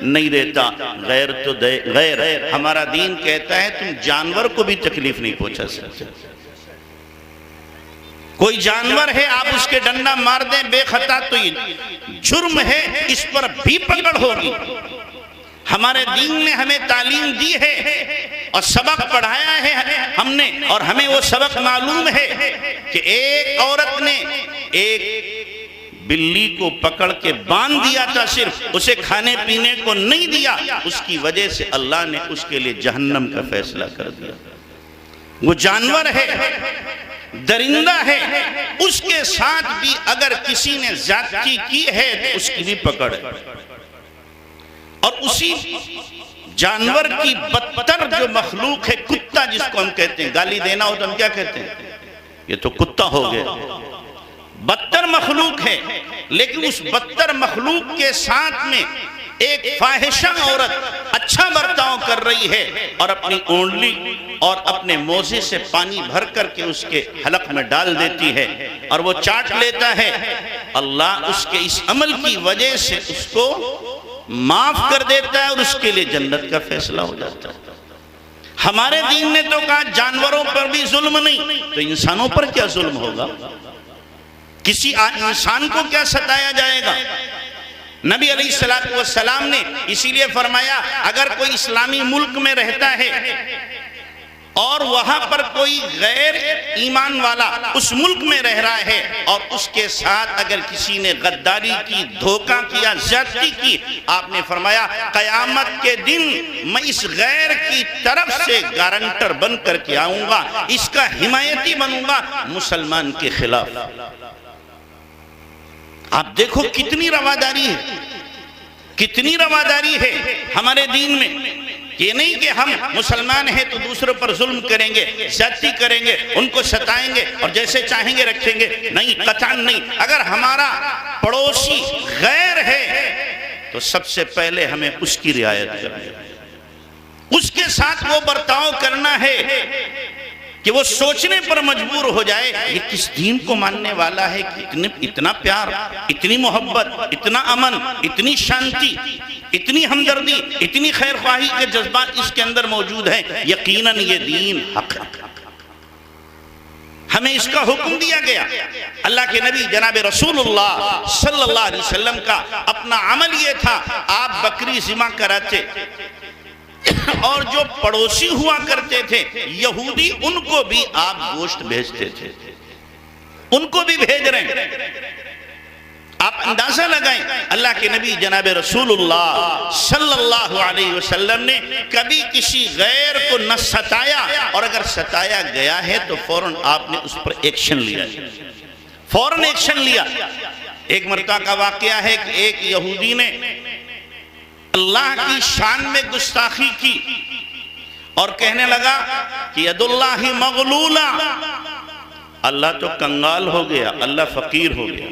نہیں دیتا۔ غیر تو غیر، ہمارا دین کہتا ہے تم جانور کو بھی تکلیف نہیں پہنچا سکتے۔ کوئی جانور ہے آپ اس کے ڈنڈا مار دیں بے خطا تو یہ جرم ہے، اس پر بھی پکڑ ہوگی۔ ہمارے دین نے ہمیں تعلیم دی ہے اور سبق پڑھایا ہے ہم نے، اور ہمیں وہ سبق معلوم ہے کہ ایک عورت نے ایک بلی کو پکڑ کے باندھ دیا تھا، صرف اسے کھانے پینے کو نہیں دیا، اس کی وجہ سے اللہ نے اس کے لیے جہنم کا فیصلہ کر دیا۔ وہ جانور ہے، درندہ ہے، اس کے ساتھ بھی اگر کسی نے زیادتی کی ہے تو اس کی بھی پکڑ ہے۔ اور اسی جانور کی بدتر جو مخلوق ہے کتا، جس کو ہم کہتے ہیں، گالی دینا ہو تو ہم کیا کہتے ہیں؟ یہ تو کتا ہو گیا، بدتر مخلوق ہے، لیکن اس بدتر مخلوق کے ساتھ میں ایک فاحشہ عورت اچھا برتاؤ کر رہی ہے اور اپنی اونڈلی اور اپنے موزے سے پانی بھر کر کے اس کے حلق میں ڈال دیتی ہے اور وہ چاٹ لیتا ہے۔ اللہ اس کے اس عمل کی وجہ سے اس کو معاف کر دیتا ہے اور اس کے لیے جنت کا فیصلہ ہو جاتا ہے۔ ہمارے دین نے تو کہا جانوروں پر بھی ظلم نہیں، تو انسانوں پر کیا ظلم ہوگا؟ کسی انسان کو کیا ستایا جائے گا؟ نبی علیہ السلام نے اسی لیے فرمایا اگر کوئی اسلامی ملک میں رہتا ہے اور وہاں پر کوئی غیر ایمان والا اس ملک میں رہ رہا ہے اور اس کے ساتھ اگر کسی نے غداری کی، دھوکہ کیا، زیادتی کی، آپ نے فرمایا قیامت کے دن میں اس غیر کی طرف سے گارنٹر بن کر کے آؤں گا، اس کا حمایتی بنوں گا مسلمان کے خلاف۔ آپ دیکھو کتنی رواداری ہے، کتنی رواداری ہے ہمارے دین میں۔ یہ نہیں کہ ہم مسلمان ہیں تو دوسروں پر ظلم کریں گے، زیادتی کریں گے، ان کو ستائیں گے اور جیسے چاہیں گے رکھیں گے، نہیں، قطعاً نہیں۔ اگر ہمارا پڑوسی غیر ہے تو سب سے پہلے ہمیں اس کی رعایت کرنی ہے، اس کے ساتھ وہ برتاؤ کرنا ہے کہ وہ سوچنے پر مجبور ہو جائے یہ کس دین کو ماننے والا ہے کہ اتنا پیار، اتنی محبت، اتنا امن، اتنی شانتی، اتنی ہمدردی، اتنی خیر خواہی کے جذبات اس کے اندر موجود ہیں۔ یقیناً یہ دین حق ہے، ہمیں اس کا حکم دیا گیا۔ اللہ کے نبی جناب رسول اللہ صلی اللہ علیہ وسلم کا اپنا عمل یہ تھا، آپ بکری ذبح کراتے اور جو پڑوسی ہوا کرتے تھے یہودی، ان کو بھی آپ گوشت بھیجتے تھے، ان کو بھی بھیج رہے ہیں۔ آپ اندازہ لگائیں اللہ کے نبی جناب رسول اللہ صلی اللہ علیہ وسلم نے کبھی کسی غیر کو نہ ستایا، اور اگر ستایا گیا ہے تو فوراً آپ نے اس پر ایکشن لیا، فوراً ایکشن لیا۔ ایک مرتبہ کا واقعہ ہے کہ ایک یہودی نے اللہ کی شان میں گستاخی کی اور کہنے لگا کہ ید اللہ مغلولہ، اللہ تو کنگال ہو گیا، اللہ فقیر ہو گیا۔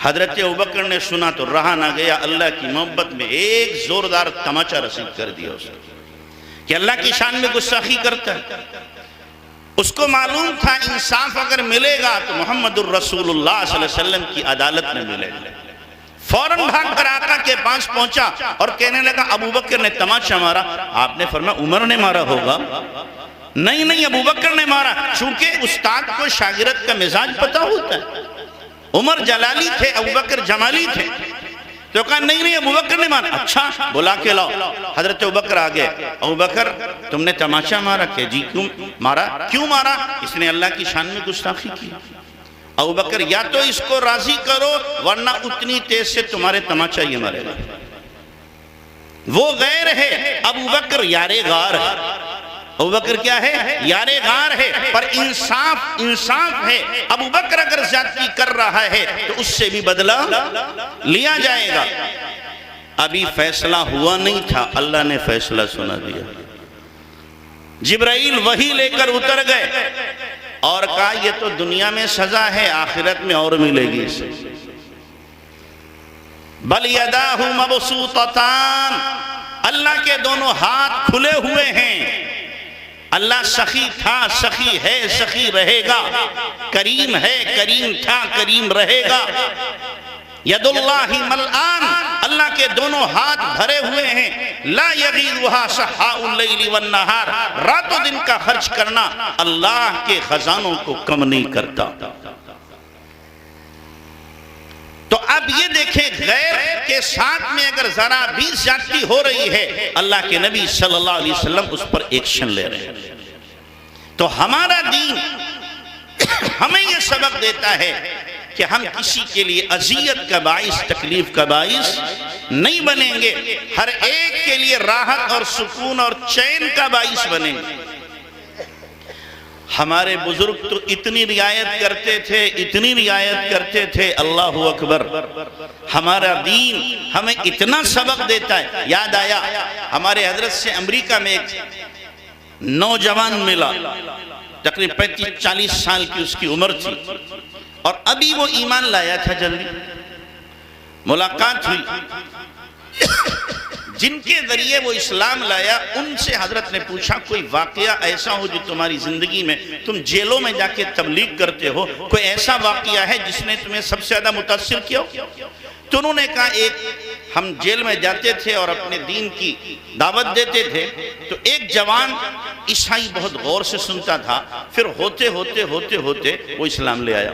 حضرت ابوبکر نے سنا تو رہا نہ گیا، اللہ کی محبت میں ایک زوردار تماچا رسید کر دیا اسے کہ اللہ کی شان میں گستاخی کرتا ہے۔ اس کو معلوم تھا انصاف اگر ملے گا تو محمد الرسول اللہ صلی اللہ علیہ وسلم کی عدالت میں ملے گا۔ فوراً بھاگ کر آقا کے پاس پہنچا اور کہنے لگا ابوبکر نے تماچا مارا۔ آپ نے فرمایا عمر نے مارا ہوگا۔ نہیں ابوبکر نے مارا، چونکہ استاد کو شاگرد کا مزاج پتا ہوتا ہے۔ عمر جلالی تھے، ابوبکر جمالی تھے، تو کہا نہیں ابوبکر نے مارا۔ اچھا بلا کے لاؤ۔ حضرت ابوبکر آگئے، ابوبکر تم نے تماچا مارا؟ کہ جی کیوں مارا؟ کیوں مارا؟ اس نے اللہ کی شان میں گستاخی کی۔ ابوبکر یا تو اس کو راضی کرو ورنہ اتنی تیز سے تمہارے تماچا یہ مارے گا۔ وہ غیر ہے، ابوبکر یار غار ہے۔ ابوبکر کیا ہے؟ یار غار ہے، پر انصاف ہے۔ ابوبکر اگر زیادتی کر رہا ہے تو اس سے بھی بدلہ لیا جائے گا۔ ابھی فیصلہ ہوا نہیں تھا، اللہ نے فیصلہ سنا دیا۔ جبرائیل وحی لے کر اتر گئے اور کہا یہ تو دنیا میں سزا ہے، آخرت میں اور ملے گی اسے۔ بل یداہ مبسوطتان، اللہ کے دونوں ہاتھ کھلے ہوئے ہیں۔ اللہ سخی تھا، سخی ہے، سخی رہے گا۔ کریم ہے، کریم تھا، کریم رہے گا۔ ید اللہ ملآن، اللہ کے دونوں ہاتھ بھرے ہوئے ہیں۔ لا یغیضھا سخاء اللیل والنہار، رات و دن کا خرچ کرنا اللہ کے خزانوں کو کم نہیں کرتا۔ تو اب یہ دیکھیں غیر کے ساتھ میں اگر ذرا بھی زیادتی ہو رہی ہے، اللہ کے نبی صلی اللہ علیہ وسلم اس پر ایکشن لے رہے ہیں۔ تو ہمارا دین ہمیں یہ سبق دیتا ہے کہ ہم کسی کے لیے اذیت کا باعث، تکلیف کا باعث نہیں بنیں گے، ہر ایک کے لیے راحت اور سکون اور چین کا باعث بنیں گے۔ ہمارے بزرگ تو اتنی رعایت کرتے تھے، اتنی رعایت کرتے تھے، اللہ اکبر۔ ہمارا دین ہمیں اتنا سبق دیتا ہے۔ یاد آیا ہمارے حضرت سے امریکہ میں ایک نوجوان ملا، تقریباً 35-40 سال کی اس کی عمر تھی، اور ابھی وہ ایمان لایا تھا جلدی۔ ملاقات ہوئی، جن کے ذریعے وہ اسلام لایا ان سے حضرت نے پوچھا کوئی واقعہ ایسا ہو جو تمہاری زندگی میں، تم جیلوں میں جا کے تبلیغ کرتے ہو، کوئی ایسا واقعہ ہے جس نے تمہیں سب سے زیادہ متاثر کیا ہو؟ تو انہوں نے کہا ہم جیل میں جاتے تھے اور اپنے دین کی دعوت دیتے تھے، تو ایک جوان عیسائی بہت غور سے سنتا تھا، پھر ہوتے ہوتے وہ اسلام لے آیا،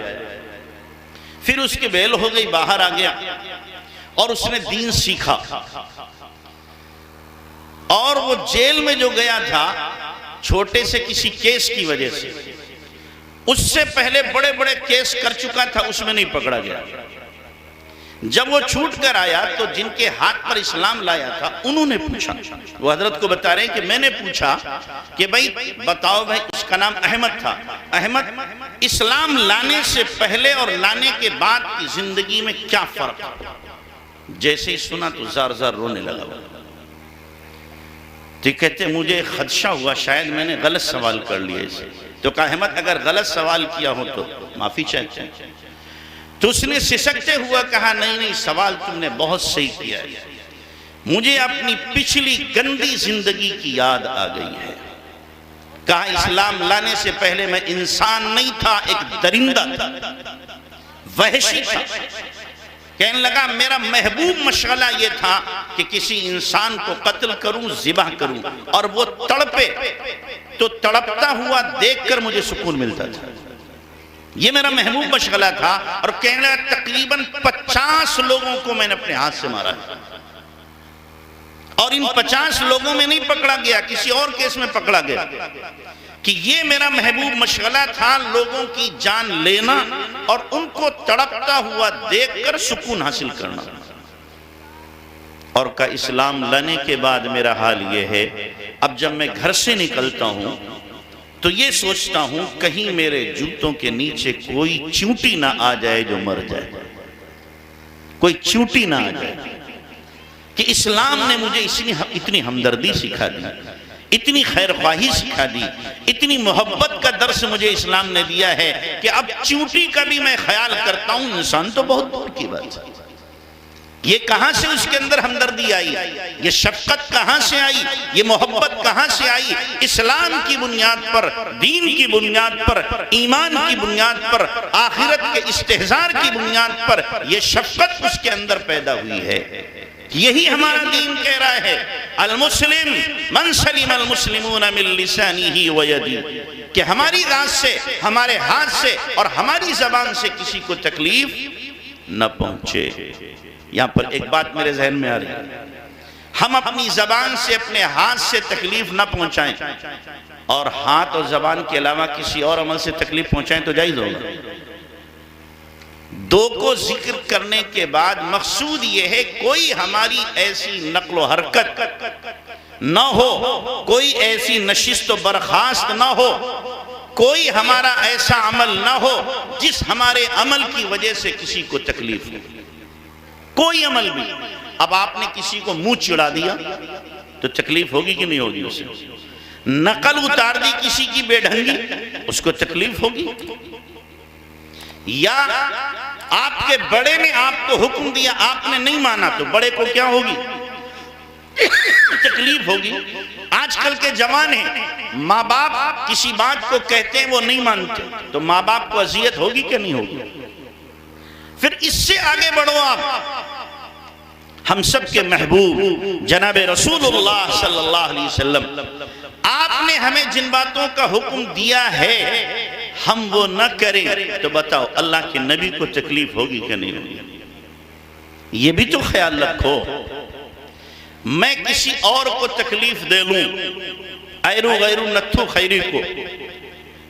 پھر اس کی بیل ہو گئی، باہر آ گیا اور اس نے دین سیکھا، اور وہ جیل میں جو گیا تھا چھوٹے سے کسی کیس کی وجہ سے، اس سے پہلے بڑے بڑے کیس کر چکا تھا، اس میں نہیں پکڑا گیا۔ جب وہ چھوٹ کر آیا تو جن کے ہاتھ پر اسلام لایا تھا انہوں نے پوچھا، وہ حضرت کو بتا رہے ہیں کہ میں نے پوچھا کہ بھائی بتاؤ، بھائی اس کا نام احمد تھا، احمد اسلام لانے سے پہلے اور لانے کے بعد کی زندگی میں کیا فرق ہے؟ جیسے ہی سنا تو زار زار رونے لگا۔ تو کہتے مجھے خدشہ ہوا شاید میں نے غلط سوال کر لیا اسے۔ تو کہا احمد اگر غلط سوال کیا ہو تو معافی چاہیے۔ تو اس نے سسکتے ہوا کہا نہیں سوال تم نے بہت صحیح کیا ہے، مجھے اپنی پچھلی گندی زندگی کی یاد آ گئی ہے۔ کہا اسلام لانے سے پہلے میں انسان نہیں تھا، ایک درندہ تھا، وحشی تھا۔ کہنے لگا میرا محبوب مشغلہ یہ تھا کہ کسی انسان کو قتل کروں، ذبح کروں، اور وہ تڑپے تو تڑپتا ہوا دیکھ کر مجھے سکون ملتا تھا، یہ میرا محبوب مشغلہ تھا۔ اور کہنے لگا تقریباً 50 لوگوں کو میں نے اپنے ہاتھ سے مارا ہے، اور ان 50 لوگوں میں نہیں پکڑا گیا، کسی اور کیس میں پکڑا گیا، کہ یہ میرا محبوب مشغلہ تھا لوگوں کی جان لینا اور ان کو تڑپتا ہوا دیکھ کر سکون حاصل کرنا۔ اور کا اسلام لانے کے بعد میرا حال یہ ہے، اب جب میں گھر سے نکلتا ہوں تو یہ سوچتا ہوں کہیں میرے جوتوں کے نیچے کوئی چونٹی نہ آ جائے جو مر جائے، کوئی چونٹی نہ آ جائے، کہ اسلام نے مجھے اتنی ہمدردی سکھا دی، اتنی خیر خواہی سکھا دی، اتنی محبت کا درس مجھے اسلام نے دیا ہے کہ اب چونٹی کا بھی میں خیال کرتا ہوں انسان تو بہت دور کی بات ہے۔ یہ کہاں سے اس کے اندر ہمدردی آئی، یہ شفقت کہاں سے آئی، یہ محبت کہاں سے آئی؟ اسلام کی بنیاد پر، دین کی بنیاد پر، ایمان کی بنیاد پر، آخرت کے استحضار کی بنیاد پر یہ شفقت اس کے اندر پیدا ہوئی ہے۔ یہی ہمارا دین کہہ رہا ہے، المسلم من سلم المسلمون من لسانہ ویدہ، کہ ہماری ذات سے، ہمارے ہاتھ سے اور ہماری زبان سے کسی کو تکلیف نہ پہنچے۔ یہاں پر ایک بات میرے ذہن میں آ رہی ہے، ہم اپنی زبان سے، اپنے ہاتھ سے تکلیف نہ پہنچائیں اور ہاتھ اور زبان کے علاوہ کسی اور عمل سے تکلیف پہنچائیں تو جائز ہوگا؟ دو کو ذکر کرنے کے بعد مقصود یہ ہے کوئی ہماری ایسی نقل و حرکت نہ ہو، کوئی ایسی نشست و برخاست نہ ہو، کوئی ہمارا ایسا عمل نہ ہو جس ہمارے عمل کی وجہ سے کسی کو تکلیف ہو، کوئی عمل بھی۔ اب آپ نے کسی کو منہ چڑھا دیا تو تکلیف ہوگی کہ نہیں ہوگی؟ اسے نقل اتار دی کسی کی بے ڈھنگی، اس کو تکلیف ہوگی؟ یا آپ کے بڑے نے آپ کو حکم دیا، آپ نے نہیں مانا تو بڑے کو کیا ہوگی؟ تکلیف ہوگی۔ آج کل کے جوان ہیں، ماں باپ کسی بات کو کہتے ہیں وہ نہیں مانتے تو ماں باپ کو اذیت ہوگی کہ نہیں ہوگی؟ پھر اس سے آگے بڑھو آپ، ہم سب کے محبوب جناب رسول اللہ صلی اللہ علیہ وسلم، آپ نے ہمیں جن باتوں کا حکم دیا ہے ہم وہ نہ کریں تو بتاؤ اللہ کے نبی کو تکلیف ہوگی کہ نہیں ہوگی؟ یہ بھی تو خیال رکھو۔ میں کسی اور کو تکلیف دے لوں، ایرو غیرو نتھو خیری کو،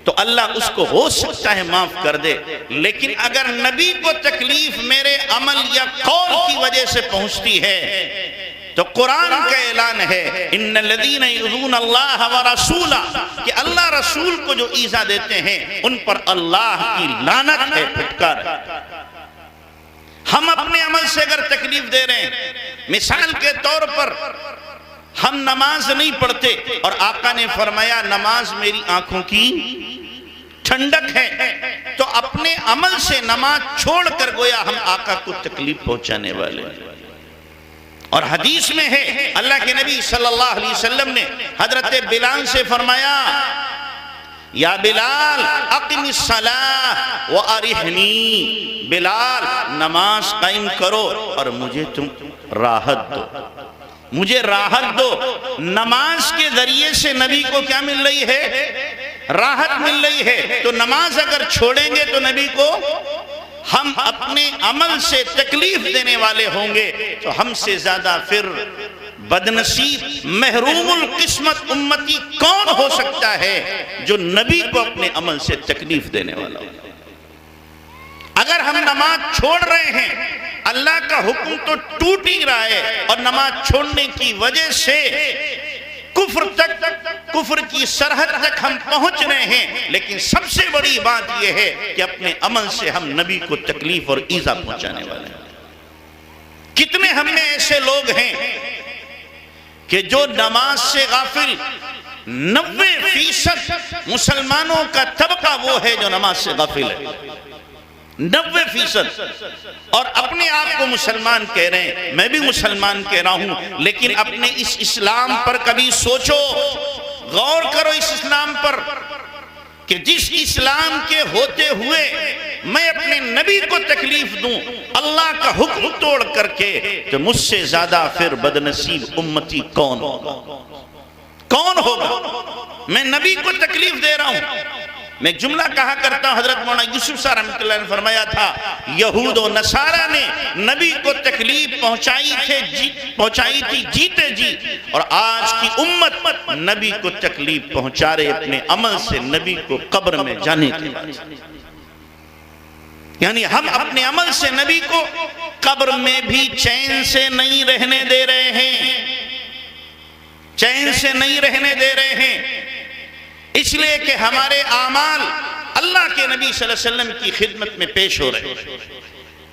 تو اللہ اس کو ہو سکتا ہے معاف کر دے، لیکن اگر نبی کو تکلیف میرے عمل یا قول کی وجہ سے پہنچتی ہے تو قرآن کا اعلان ہے ان الذین یؤذون اللہ ورسولہ، کہ اللہ رسول کو جو ایذا دیتے ہیں ان پر اللہ کی لعنت ہے، پھٹکار ہے۔ ہم اپنے عمل سے اگر تکلیف دے رہے ہیں، مثال کے طور پر ہم نماز نہیں پڑھتے اور آقا نے فرمایا نماز میری آنکھوں کی ٹھنڈک ہے، تو اپنے عمل سے نماز چھوڑ کر گویا ہم آقا کو تکلیف پہنچانے والے ہیں۔ اور حدیث میں ہے اللہ کے نبی صلی اللہ علیہ وسلم نے حضرت بلال سے فرمایا یا بلال اقم الصلاۃ وارحنی، بلال نماز قائم کرو اور مجھے تم راحت دو، مجھے راحت دو۔ نماز کے ذریعے سے نبی کو کیا مل رہی ہے؟ راحت مل رہی ہے۔ تو نماز اگر چھوڑیں گے تو نبی کو ہم اپنے عمل سے تکلیف دینے والے ہوں گے، تو ہم سے زیادہ پھر بدنصیب محروم القسمت امتی کون ہو سکتا ہے جو نبی کو اپنے عمل سے تکلیف دینے والا ہو؟ اگر ہم نماز چھوڑ رہے ہیں، اللہ کا حکم تو ٹوٹ ہی رہا ہے اور نماز چھوڑنے کی وجہ سے کفر کی سرحد تک ہم پہنچ رہے ہیں، لیکن سب سے بڑی بات یہ ہے کہ اپنے عمل سے ہم نبی کو تکلیف اور ایذا پہنچانے والے ہیں۔ کتنے ہم میں ایسے لوگ ہیں کہ جو نماز سے غافل، 90% مسلمانوں کا طبقہ وہ ہے جو نماز سے غافل ہے، 90%، اور اپنے آپ کو مسلمان کہہ رہے ہیں، میں بھی مسلمان کہہ رہا ہوں، لیکن اپنے اس اسلام پر کبھی سوچو، غور کرو اس اسلام پر کہ جس اسلام کے ہوتے ہوئے میں اپنے نبی کو تکلیف دوں اللہ کا حکم توڑ کر کے، تو مجھ سے زیادہ پھر بدنصیب امتی کون ہوگا؟ کون ہوگا؟ میں نبی کو تکلیف دے رہا ہوں۔ میں ایک جملہ کہا کرتا ہوں، حضرت مولانا یوسف صاحب رحمۃ اللہ نے فرمایا تھا یہود و نصارہ نے نبی کو تکلیف پہنچائی تھی جیتے جی، اور آج کی امت نبی کو تکلیف پہنچا رہے اپنے عمل سے نبی کو قبر میں جانے کے بعد۔ یعنی ہم اپنے عمل سے نبی کو قبر میں بھی چین سے نہیں رہنے دے رہے ہیں، چین سے نہیں رہنے دے رہے ہیں، اس لیے کہ ہمارے اعمال اللہ کے نبی صلی اللہ علیہ وسلم کی خدمت میں پیش ہو رہے ہیں۔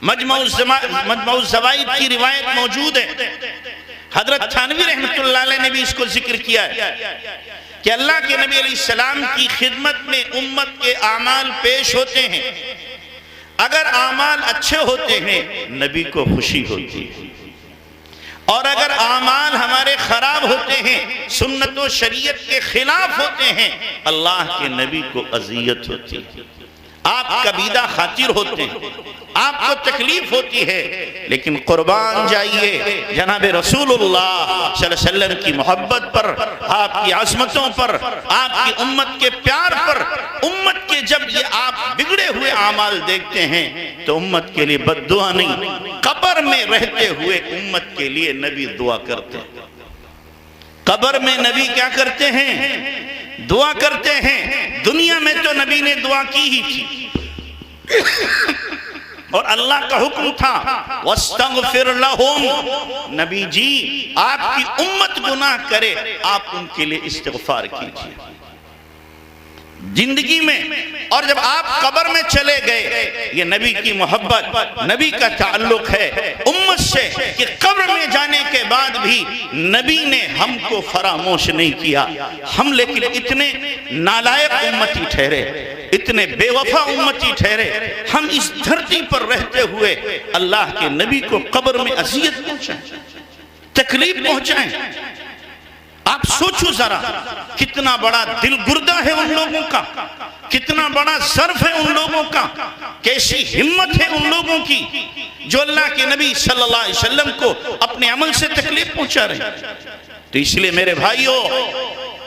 مجمع الزوائد کی روایت موجود ہے، حضرت تھانوی رحمۃ اللہ علیہ نے بھی اس کو ذکر کیا ہے کہ اللہ کے نبی علیہ السلام کی خدمت میں امت کے اعمال پیش ہوتے ہیں، اگر اعمال اچھے ہوتے ہیں نبی کو خوشی ہوتی ہے، اور اگر اعمال ہمارے خراب ہوتے ہیں، سنت و شریعت کے خلاف ہوتے ہیں، اللہ کے نبی کو اذیت ہوتی ہے، آپ کبیدہ خاطر ہوتے ہیں، آپ کو تکلیف ہوتی ہے، لیکن قربان جائیے جناب رسول اللہ صلی اللہ علیہ وسلم کی محبت پر، آپ کی عظمتوں پر، آپ کی امت کے پیار پر، امت کے جب یہ آپ بگڑے ہوئے اعمال دیکھتے ہیں تو امت کے لیے بد دعا نہیں، قبر میں رہتے ہوئے امت کے لیے نبی دعا کرتے ہیں، قبر میں نبی کیا کرتے ہیں؟ دعا کرتے ہیں۔ دنیا میں تو نبی نے دعا کی ہی تھی اور اللہ کا حکم تھا وَاسْتَغْفِرْ لَهُمْ، نبی جی آپ کی امت گناہ کرے آپ ان کے لیے استغفار کیجئے زندگی میں، اور جب آپ قبر میں چلے گئے، یہ نبی کی محبت، نبی کا تعلق ہے امت سے کہ قبر میں جانے کے بعد بھی نبی نے ہم کو فراموش نہیں کیا، ہم لیکن اتنے نالائق امتی ٹھہرے، اتنے بے وفا امتی ٹھہرے، ہم اس دھرتی پر رہتے ہوئے اللہ کے نبی کو قبر میں اذیت پہنچائیں، تکلیف پہنچائیں۔ آپ سوچو ذرا کتنا بڑا دل گردہ ہے ان لوگوں کا، کتنا بڑا ظرف ہے ان لوگوں کا، کیسی ہمت ہے ان لوگوں کی جو اللہ کے نبی صلی اللہ علیہ وسلم کو اپنے عمل سے تکلیف پہنچا رہے ہیں۔ تو اس لیے میرے بھائیوں،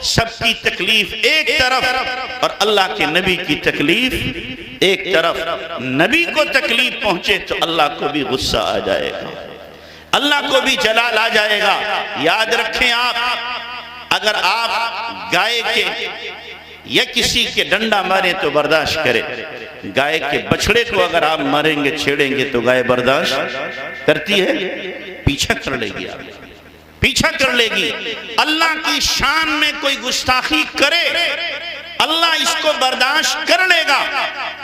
سب کی تکلیف ایک طرف اور اللہ کے نبی کی تکلیف ایک طرف، نبی کو تکلیف پہنچے تو اللہ کو بھی غصہ آ جائے گا، اللہ کو بھی جلال آ جائے گا۔ یاد رکھیں آپ، اگر آپ گائے کے یا کسی کے ڈنڈا مارے تو برداشت کرے، گائے کے بچڑے کو اگر آپ ماریں گے چھیڑیں گے تو گائے برداشت کرتی ہے؟ پیچھا کر لے گی، آپ پیچھا کر لے گی۔ اللہ کی شان میں کوئی گستاخی کرے اللہ اس کو برداشت کر لے گا،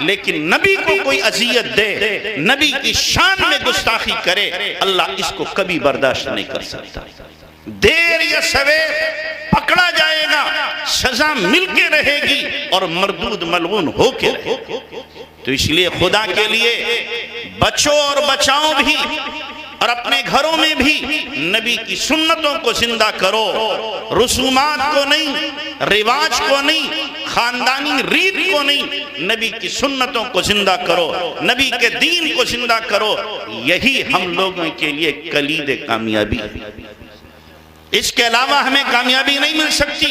لیکن نبی کو کوئی اذیت دے، نبی کی شان میں گستاخی کرے، اللہ اس کو کبھی برداشت نہیں کر سکتا۔ دیر یا سویر پکڑا جائے گا، سزا مل کے رہے گی اور مردود ملعون ہو کے رہے گی۔ تو اس لیے خدا کے لیے بچو اور بچاؤ بھی، اور اپنے گھروں میں بھی نبی کی سنتوں کو زندہ کرو، رسومات کو نہیں، رواج کو نہیں، خاندانی ریت کو نہیں، نبی کی سنتوں کو زندہ کرو، نبی کے دین کو زندہ کرو، یہی ہم لوگوں کے لیے کلید کامیابی ہے، اس کے علاوہ ہمیں کامیابی نہیں مل سکتی۔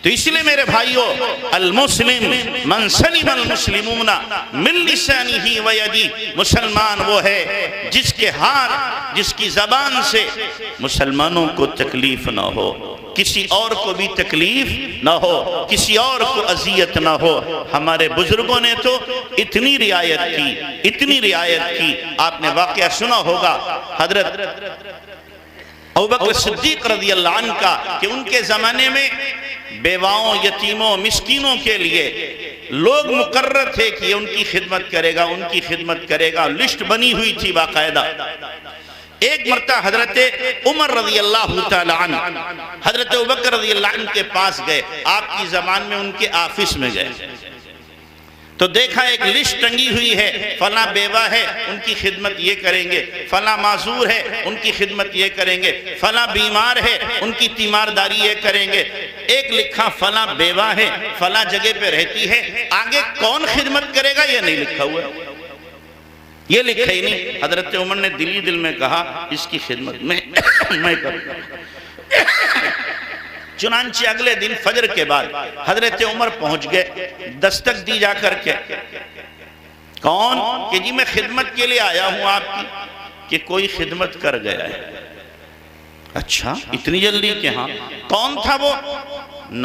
تو اس لیے میرے بھائیو، المسلم من سلم المسلمون من لسانہ و یدہ، مسلمان وہ ہے جس کے ہاتھ، جس کی زبان سے مسلمانوں کو تکلیف نہ ہو، کسی اور کو بھی تکلیف نہ ہو، کسی اور کو اذیت نہ ہو۔ ہمارے بزرگوں نے تو اتنی رعایت کی، اتنی رعایت کی، آپ نے واقعہ سنا ہوگا حضرت ابوبکر صدیق رضی اللہ عنہ کا، کہ ان کے زمانے میں بیواؤں، یتیموں، مسکینوں کے لیے لوگ مقرر تھے کہ یہ ان کی خدمت کرے گا، ان کی خدمت کرے گا، لسٹ بنی ہوئی تھی باقاعدہ۔ ایک مرتبہ حضرت عمر رضی اللہ تعالی عنہ حضرت ابوبکر رضی اللہ عنہ کے پاس گئے، آپ کی زمان میں ان کے آفس میں گئے تو دیکھا ایک لسٹ ٹنگی ہوئی ہے، فلاں بیوہ ہے ان کی خدمت یہ کریں گے، فلاں معذور ہے ان کی خدمت یہ کریں گے، فلاں بیمار ہے ان کی تیمارداری یہ کریں گے۔ ایک لکھا فلاں بیوہ ہے، فلاں جگہ پہ رہتی ہے، آگے کون خدمت کرے گا یہ نہیں لکھا ہوا، یہ لکھا ہی نہیں۔ حضرت عمر نے دلی دل میں کہا اس کی خدمت میں کروں گا۔ چنانچہ اگلے دن فجر کے بعد حضرت عمر پہنچ گئے، دستک دی جا کر کے، کون؟ کہ جی میں خدمت کے لیے آیا ہوں آپ کی، کہ کوئی خدمت کر گیا ہے۔ اچھا اتنی جلدی؟ کہ ہاں۔ کون تھا وہ؟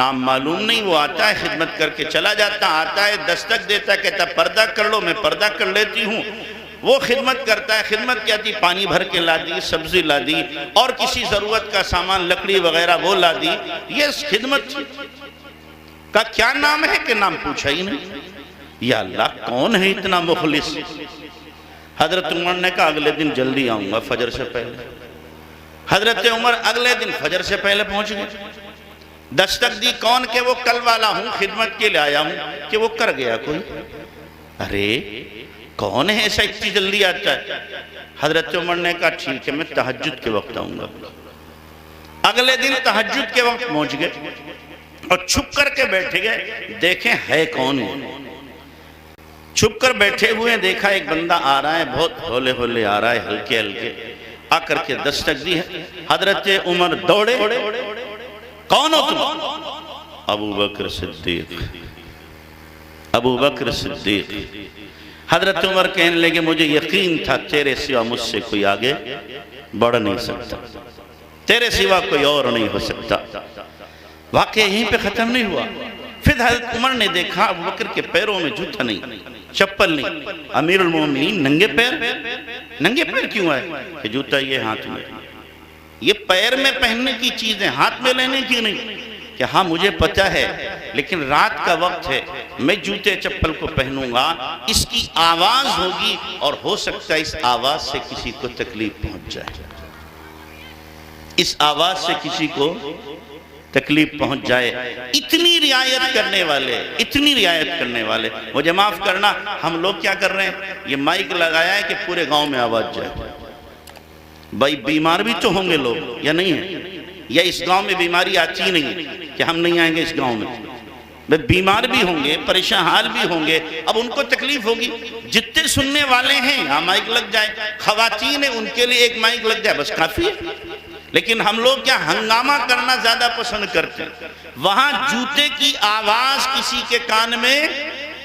نام معلوم نہیں، وہ آتا ہے خدمت کر کے چلا جاتا، آتا ہے دستک دیتا ہے، کہتا پردہ کر لو، میں پردہ کر لیتی ہوں۔ وہ خدمت کرتا ہے، خدمت کیا تھی؟ پانی بھر کے لا دی، سبزی لا دی، اور کسی ضرورت کا سامان لکڑی وغیرہ وہ لا دی، یہ خدمت تھی۔ کا کیا نام ہے؟ کہ نام پوچھا ہی نہیں۔ یا اللہ کون ہے اتنا مخلص؟ حضرت عمر نے کہا اگلے دن جلدی آؤں گا فجر سے پہلے۔ حضرت عمر اگلے دن فجر سے پہلے پہنچ گئے، دستک دی، کون کہ وہ کل والا ہوں، خدمت کے لے آیا ہوں، کہ وہ کر گیا کوئی۔ ارے کون ہے ایسا اتنی جلدی آتا ہے؟ حضرت عمر نے کہا ٹھیک ہے میں تہجد کے وقت آؤں گا۔ اگلے دن تہجد کے وقت پہنچ گئے اور چھپ کر کے بیٹھے گئے، دیکھیں ہے کون ہے۔ چھپ کر بیٹھے ہوئے دیکھا ایک بندہ آ رہا ہے، بہت ہولے ہولے آ رہا ہے، ہلکے ہلکے آ کر کے دستک دی ہے۔ حضرت عمر دوڑے، کون ہو تم؟ ابو بکر صدیق، ابو بکر صدیق۔ حضرت عمر کہنے لگے مجھے یقین تھا تیرے سوا مجھ سے کوئی آگے بڑھ نہیں سکتا، تیرے سوا کوئی اور نہیں ہو سکتا۔ واقعہ یہیں پہ ختم نہیں ہوا، پھر حضرت عمر نے دیکھا ابو بکر کے پیروں میں جوتا نہیں، چپل نہیں۔ امیر المومنین ننگے پیر، ننگے پیر کیوں آئے؟ کہ جوتا یہ ہاتھ میں، یہ پیر میں پہننے کی چیزیں ہاتھ میں لینے کی نہیں۔ کہ ہاں مجھے پتہ ہے لیکن رات کا وقت ہے، میں جوتے چپل کو پہنوں گا، اس کی آواز ہوگی اور ہو سکتا ہے اس آواز سے کسی کو تکلیف پہنچ جائے، اس آواز سے کسی کو تکلیف پہنچ جائے۔ اتنی رعایت کرنے والے، اتنی رعایت کرنے والے۔ مجھے معاف کرنا، ہم لوگ کیا کر رہے ہیں؟ یہ مائک لگایا ہے کہ پورے گاؤں میں آواز جائے۔ بھائی بیمار بھی تو ہوں گے لوگ یا نہیں ہیں؟ یا اس گاؤں میں بیماری آتی نہیں کہ ہم نہیں آئیں گے اس گاؤں میں؟ بیمار بھی ہوں گے، پریشان حال بھی ہوں گے، اب ان کو تکلیف ہوگی۔ جتنے سننے والے ہیں یہاں مائک لگ جائے، خواتین ہیں ان کے لیے ایک مائک لگ جائے بس کافی ہے۔ لیکن ہم لوگ کیا ہنگامہ کرنا زیادہ پسند کرتے ہیں۔ وہاں جوتے کی آواز کسی کے کان میں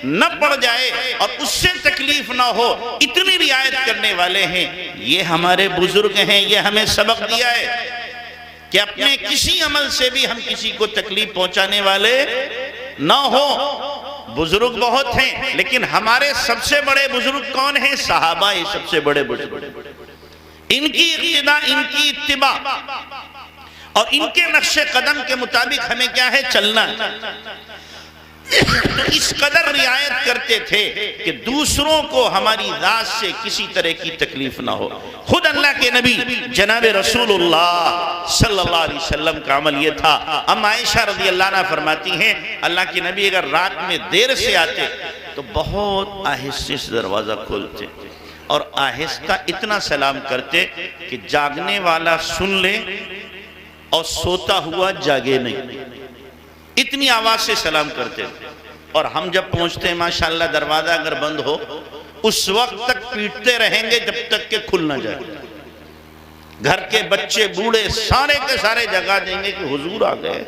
نہ پڑ جائے اور اس سے تکلیف نہ ہو، اتنی رعایت کرنے والے ہیں۔ یہ ہمارے بزرگ ہیں، یہ ہمیں سبق دیا ہے کہ اپنے کسی عمل سے بھی ہم کسی کو تکلیف پہنچانے والے نہ ہو۔ بزرگ بہت ہیں لیکن ہمارے سب سے بڑے بزرگ کون ہیں؟ صحابہ ہی سب سے بڑے بزرگ۔ ان کی اقتداء، ان کی اتباع اور ان کے نقش قدم کے مطابق ہمیں کیا ہے؟ چلنا ہے۔ تو اس قدر رعایت کرتے تھے کہ دوسروں کو ہماری ذات سے کسی طرح کی تکلیف نہ ہو۔ خود اللہ کے نبی جناب رسول اللہ صلی اللہ علیہ وسلم کا عمل یہ تھا۔ اما عائشہ رضی اللہ عنہ فرماتی ہیں اللہ کے نبی اگر رات میں دیر سے آتے تو بہت آہستہ سے دروازہ کھولتے اور آہستہ اتنا سلام کرتے کہ جاگنے والا سن لے اور سوتا ہوا جاگے نہیں، اتنی آواز سے سلام کرتے۔ اور ہم جب پہنچتے ہیں ماشاءاللہ دروازہ اگر بند ہو اس وقت تک پیٹتے رہیں گے جب تک کہ کھل نہ جائے۔ گھر کے بچے بوڑھے سارے کے سارے جگہ دیں گے کہ حضور آ گئے،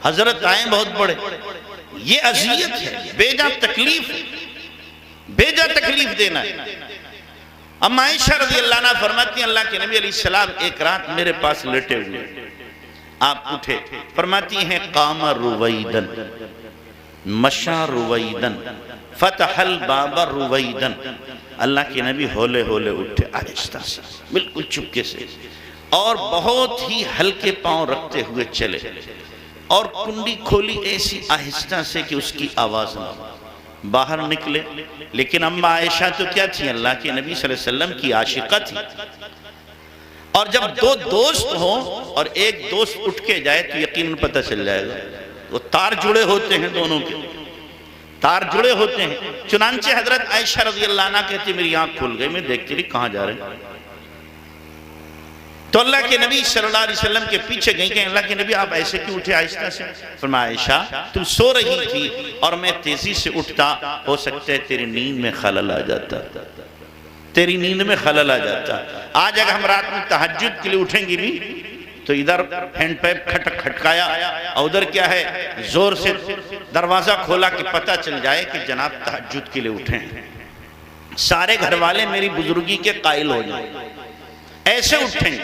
حضرت آئیں بہت بڑے۔ یہ اذیت ہے، بیجا تکلیف، بیجا تکلیف دینا ہے۔ اما عائشہ رضی اللہ عنہ فرماتی ہیں اللہ کے نبی علیہ السلام ایک رات میرے پاس لیٹے ہوئے، آپ اٹھے، فرماتی ہیں قام رویدن مشا رویدن فتح الباب رویدن۔ اللہ کے نبی ہولے ہولے اٹھے آہستہ سے، بالکل چپکے سے، اور بہت ہی ہلکے پاؤں رکھتے ہوئے چلے اور کنڈی کھولی ایسی آہستہ سے کہ اس کی آواز نہ ہو، باہر نکلے۔ لیکن اما عائشہ تو کیا تھی؟ اللہ کے نبی صلی اللہ علیہ وسلم کی عاشقہ تھی، اور جب دو دوست ہوں اور ایک دوست اٹھ کے جائے تو یقیناً پتہ چل جائے گا، وہ تار جڑے ہوتے ہیں، دونوں کے تار جڑے ہوتے ہیں۔ چنانچہ حضرت عائشہ رضی اللہ عنہ کہتی میری آنکھ کھل گئی، میں دیکھتی رہی کہاں جا رہے ہیں۔ تو اللہ کے نبی صلی اللہ علیہ وسلم کے پیچھے گئی کہ اللہ کے نبی آپ ایسے کیوں اٹھے آہستہ سے؟ فرمایا عائشہ تم سو رہی تھی اور میں تیزی سے اٹھتا، ہو سکتا ہے تیری نیند میں خلل آ جاتا، تیری نیند میں خلل آ جاتا۔ آج اگر ہم رات میں تہجد کے لیے اٹھیں گی بھی تو ادھر ہینڈ پیپ کھٹکایا اور ادھر کیا ہے زور سے دروازہ کھولا کہ پتہ چل جائے کہ جناب تہجد کے لیے اٹھیں، سارے گھر والے میری بزرگی کے قائل ہو جائیں، ایسے اٹھیں۔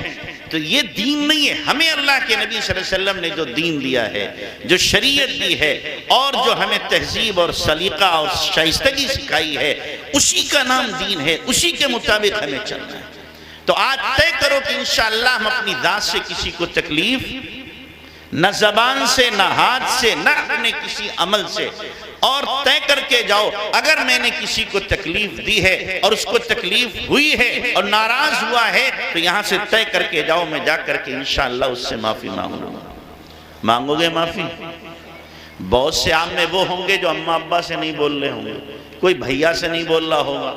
تو یہ دین نہیں ہے۔ ہمیں اللہ کے نبی صلی اللہ علیہ وسلم نے جو دین دیا ہے، جو شریعت دی ہے، اور جو ہمیں تہذیب اور سلیقہ اور شائستگی سکھائی ہے، اسی کا نام دین ہے، اسی کے مطابق ہمیں چلنا ہے۔ تو آج طے کرو کہ انشاءاللہ ہم اپنی ذات سے کسی کو تکلیف نہ زبان سے، نہ ہاتھ سے، نہ اپنے کسی عمل سے، اور طے کر کے جاؤ اگر میں نے کسی کو تکلیف دی ہے اور اس کو تکلیف ہوئی ہے اور ناراض ہوا ہے تو یہاں سے طے کر کے جاؤ میں جا کر کے انشاءاللہ اس سے معافی مانگوں گا۔ مانگو گے معافی؟ بہت سے عام میں وہ ہوں گے جو اماں ابا سے نہیں بول رہے ہوں گے، کوئی بھیا سے نہیں بول رہا ہوگا،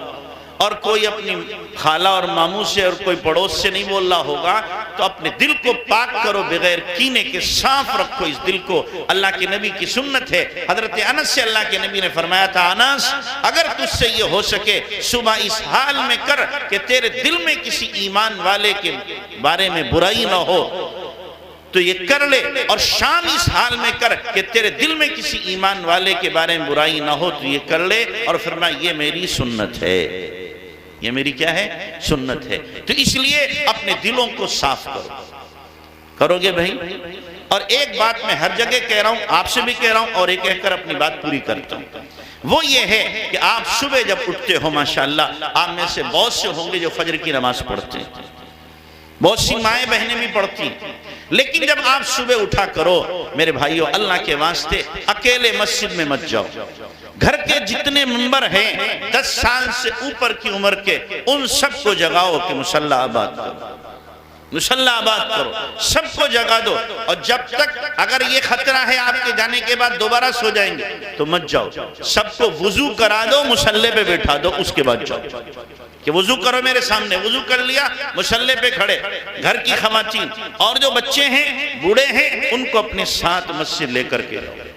اور کوئی اپنی خالہ اور ماموں سے اور کوئی پڑوس سے نہیں بول رہا ہوگا۔ تو اپنے دل کو پاک کرو، بغیر کینے کے صاف رکھو اس دل کو۔ اللہ کے نبی کی سنت ہے، حضرت انس سے اللہ کے نبی نے فرمایا تھا، انس اگر تجھ سے یہ ہو سکے صبح اس حال میں کر کہ تیرے دل میں کسی ایمان والے کے بارے میں برائی نہ ہو تو یہ کر لے، اور شام اس حال میں کر کہ تیرے دل میں کسی ایمان والے کے بارے میں برائی نہ ہو تو یہ کر لے، اور فرمایا یہ میری سنت ہے، یہ میری کیا ہے؟ سنت ہے۔ تو اس لیے اپنے دلوں کو صاف کرو گے بھائی؟ اور ایک بات میں ہر جگہ کہہ رہا ہوں، آپ سے بھی کہہ رہا ہوں، اور ایک کہہ کر اپنی بات پوری کرتا ہوں، وہ یہ ہے کہ آپ صبح جب اٹھتے ہو ماشاءاللہ، آپ میں سے بہت سے ہوں گے جو فجر کی نماز پڑھتے ہیں، بہت سی مائیں بہنیں بھی پڑھتی ہیں، لیکن جب آپ صبح اٹھا کرو میرے بھائیو، اللہ کے واسطے اکیلے مسجد میں مت جاؤ۔ گھر کے جتنے ممبر ہیں 10 سال سے اوپر کی عمر کے، ان سب کو جگاؤ کہ مصلی آباد کرو، مصلی آباد کرو، سب کو جگا دو، اور جب تک اگر یہ خطرہ ہے آپ کے جانے کے بعد دوبارہ سو جائیں گے تو مت جاؤ، سب کو وضو کرا دو، مصلی پہ بیٹھا دو، اس کے بعد جاؤ کہ وضو کرو میرے سامنے، وضو کر لیا، مصلی پہ کھڑے، گھر کی خواتین اور جو بچے ہیں بوڑھے ہیں ان کو اپنے ساتھ مسجد لے کر کے جاؤ۔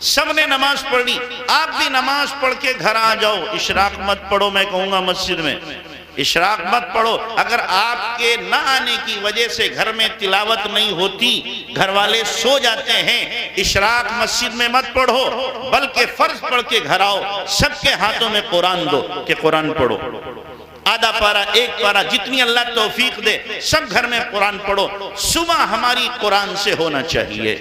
سب نے نماز پڑھ لی، آپ بھی نماز پڑھ کے گھر آ جاؤ، اشراق مت پڑھو، میں کہوں گا مسجد میں اشراق مت پڑھو۔ اگر آپ کے نہ آنے کی وجہ سے گھر میں تلاوت نہیں ہوتی، گھر والے سو جاتے ہیں، اشراق مسجد میں مت پڑھو، بلکہ فرض پڑھ کے گھر آؤ، سب کے ہاتھوں میں قرآن دو کہ قرآن پڑھو، آدھا پارہ، ایک پارہ، جتنی اللہ توفیق دے، سب گھر میں قرآن پڑھو۔ صبح ہماری قرآن سے ہونا چاہیے،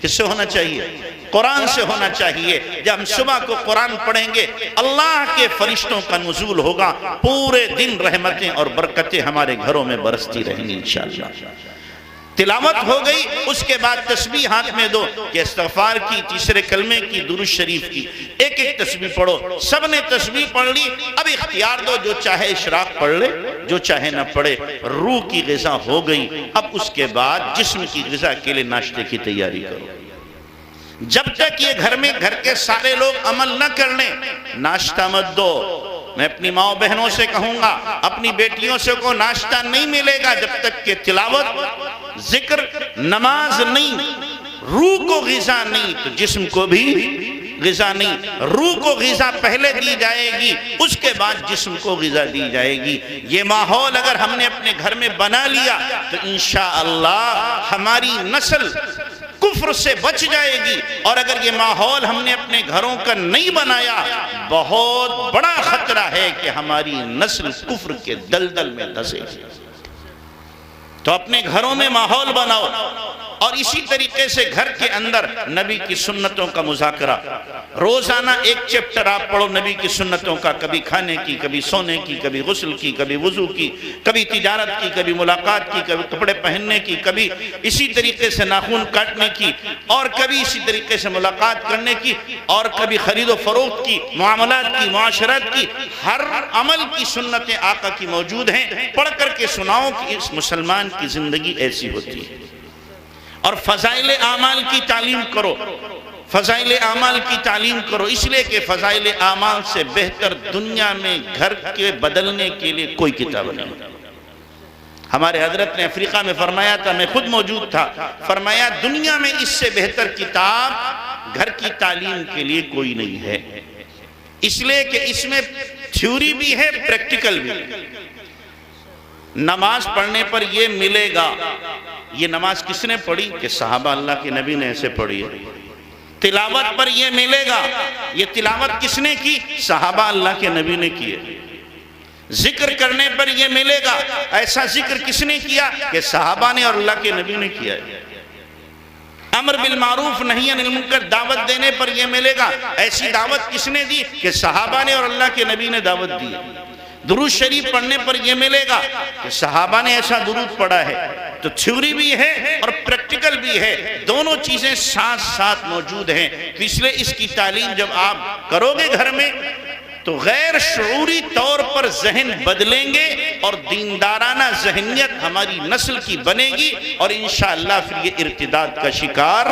کس سے ہونا چاہیے؟ قرآن سے ہونا چاہیے۔ جب ہم صبح کو قرآن پڑھیں گے اللہ کے فرشتوں کا نزول ہوگا، پورے دن رحمتیں اور برکتیں ہمارے گھروں میں برستی رہیں گی انشاءاللہ۔ تلاوت ہو گئی، اس کے بعد تسبیح ہاتھ میں دو کہ استغفار کی، تیسرے کلمے کی، درود شریف کی، ایک ایک تسبیح پڑھو۔ سب نے تسبیح پڑھ لی، اب اختیار دو، جو چاہے اشراق پڑھ لے، جو چاہے نہ پڑھے، روح کی غذا ہو گئی۔ اب اس کے بعد جسم کی غذا کے لیے ناشتے کی تیاری کرو۔ جب تک یہ گھر میں گھر کے سارے لوگ عمل نہ کر لیں، ناشتہ مت دو۔ میں اپنی ماں بہنوں سے کہوں گا، اپنی بیٹیوں سے کو ناشتہ نہیں ملے گا جب تک کہ تلاوت، ذکر، نماز نہیں، روح کو غذا نہیں تو جسم کو بھی غذا نہیں۔ روح کو غذا پہلے دی جائے گی، اس کے بعد جسم کو غذا دی جائے گی۔ یہ ماحول اگر ہم نے اپنے گھر میں بنا لیا تو انشاءاللہ ہماری نسل کفر سے بچ جائے گی، اور اگر یہ ماحول ہم نے اپنے گھروں کا نہیں بنایا، بہت بڑا خطرہ ہے کہ ہماری نسل کفر کے دلدل میں دھسے گی۔ تو اپنے گھروں میں ماحول بناؤ، اور اسی طریقے سے گھر کے اندر نبی کی سنتوں کا مذاکرہ، روزانہ ایک چیپٹر آپ پڑھو نبی کی سنتوں کا، کبھی کھانے کی، کبھی سونے کی، کبھی غسل کی، کبھی وضو کی، کبھی تجارت کی، کبھی ملاقات کی، کبھی کپڑے پہننے کی، کبھی اسی طریقے سے ناخن کاٹنے کی، اور کبھی اسی طریقے سے ملاقات کرنے کی، اور کبھی خرید و فروخت کی، معاملات کی، معاشرت کی، ہر عمل کی سنتیں آقا کی موجود ہیں۔ پڑھ کر کے سناؤ کہ اس مسلمان کی زندگی ایسی ہوتی ہے۔ اور فضائل اعمال کی تعلیم کرو، فضائل اعمال کی تعلیم کرو، اس لیے کہ فضائل اعمال سے بہتر دنیا میں گھر کے بدلنے کے لیے کوئی کتاب نہیں۔ ہمارے حضرت نے افریقہ میں فرمایا تھا، میں خود موجود تھا، فرمایا دنیا میں اس سے بہتر کتاب گھر کی تعلیم کے لیے کوئی نہیں ہے، اس لیے کہ اس میں تھیوری بھی ہے، پریکٹیکل بھی ہے۔ نماز پڑھنے پر یہ ملے گا، یہ نماز کس نے پڑھی؟ کہ صحابہ اللہ کے نبی نے ایسے پڑھی ہے۔ تلاوت پر یہ ملے گا، یہ تلاوت کس نے کی؟ صحابہ اللہ کے نبی نے کی ہے۔ ذکر کرنے پر یہ ملے گا، ایسا ذکر کس نے کیا؟ کہ صحابہ نے اور اللہ کے نبی نے کیا ہے۔ امر بالمعروف نہی عن المنکر، دعوت دینے پر یہ ملے گا، ایسی دعوت کس نے دی؟ کہ صحابہ نے اور اللہ کے نبی نے دعوت دی ہے۔ درود شریف پڑھنے پر یہ ملے گا کہ صحابہ نے ایسا درود پڑھا ہے. تو تھیوری بھی ہے اور پریکٹیکل بھی ہے، دونوں چیزیں ساتھ ساتھ موجود ہیں. اس لیے اس کی تعلیم جب آپ کرو گے گھر میں تو غیر شعوری طور پر ذہن بدلیں گے اور دیندارانہ ذہنیت ہماری نسل کی بنے گی، اور انشاءاللہ پھر یہ ارتداد کا شکار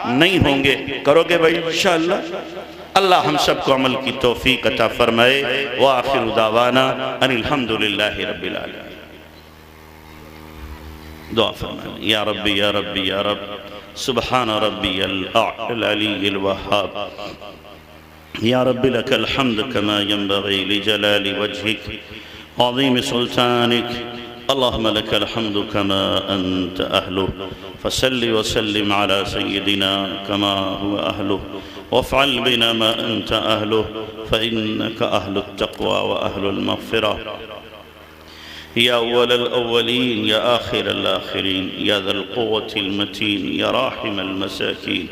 نہیں ہوں گے. کرو گے بھائی انشاءاللہ؟ اللہ ہم سب کو عمل کی توفیق عطا فرمائے. وآخر دعوانا ان الحمدللہ رب العالمین. دعا فرمائے. یا ربی یا ربی یا رب، سبحان ربی العلی الوہاب. یا رب لك الحمد كما ينبغي لجلال وجهك عظيم سلطانك. اللهم لك الحمد كما أنت أهله، فصل وسلم على سيدنا كما هو أهله، وافعل بنا ما أنت أهله، فإنك أهل التقوى وأهل المغفرة. يا أول الأولين يا آخر الآخرين يا ذا القوة المتين يا راحم المساكين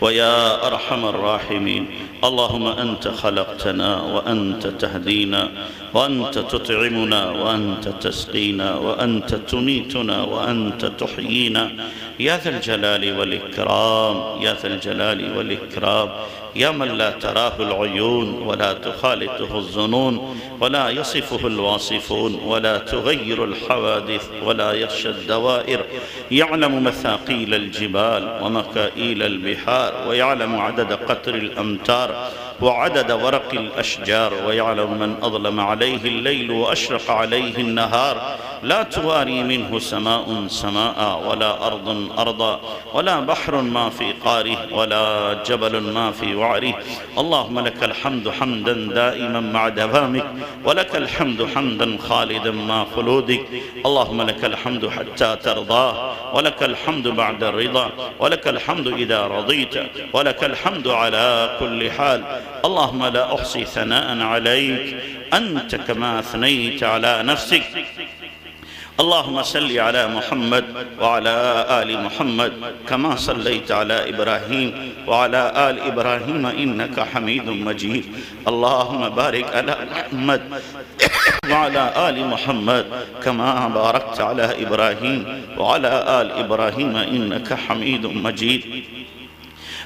ويا أرحم الراحمين. اللهم أنت خلقتنا وأنت تهدينا وأنت تطعمنا وأنت تسقينا وأنت تميتنا وأنت تحيينا يا ذا الجلال والإكرام يا ذا الجلال والإكرام. يا من لا تراه العيون ولا تخالطه الظنون ولا يصفه الواصفون ولا تغير الحوادث ولا يخشى الدوائر. يعلم مثاقيل الجبال ومكائيل البحار ويعلم عدد قطر الأمتار وعدد ورق الأشجار ويعلم من أظلم عليه الليل وأشرق عليه النهار. لا تواري منه سماء سماء ولا أرض أرضا ولا بحر ما في قاره ولا جبل ما في وعره. اللهم لك الحمد حمدا دائما مع دوامك، ولك الحمد حمدا خالدا مع خلودك. اللهم لك الحمد حتى ترضاه، ولك الحمد بعد الرضا، ولك الحمد إذا رضيت، ولك الحمد على كل حال. اللهم لا أحصي ثناء عليك أنت كما أثنيت على نفسك. اللهم صل على محمد وعلى آل محمد كما صليت على إبراهيم وعلى آل إبراهيم إنك حميد مجيد. اللهم بارك على محمد وعلى آل محمد كما باركت على إبراهيم وعلى آل إبراهيم إنك حميد مجيد.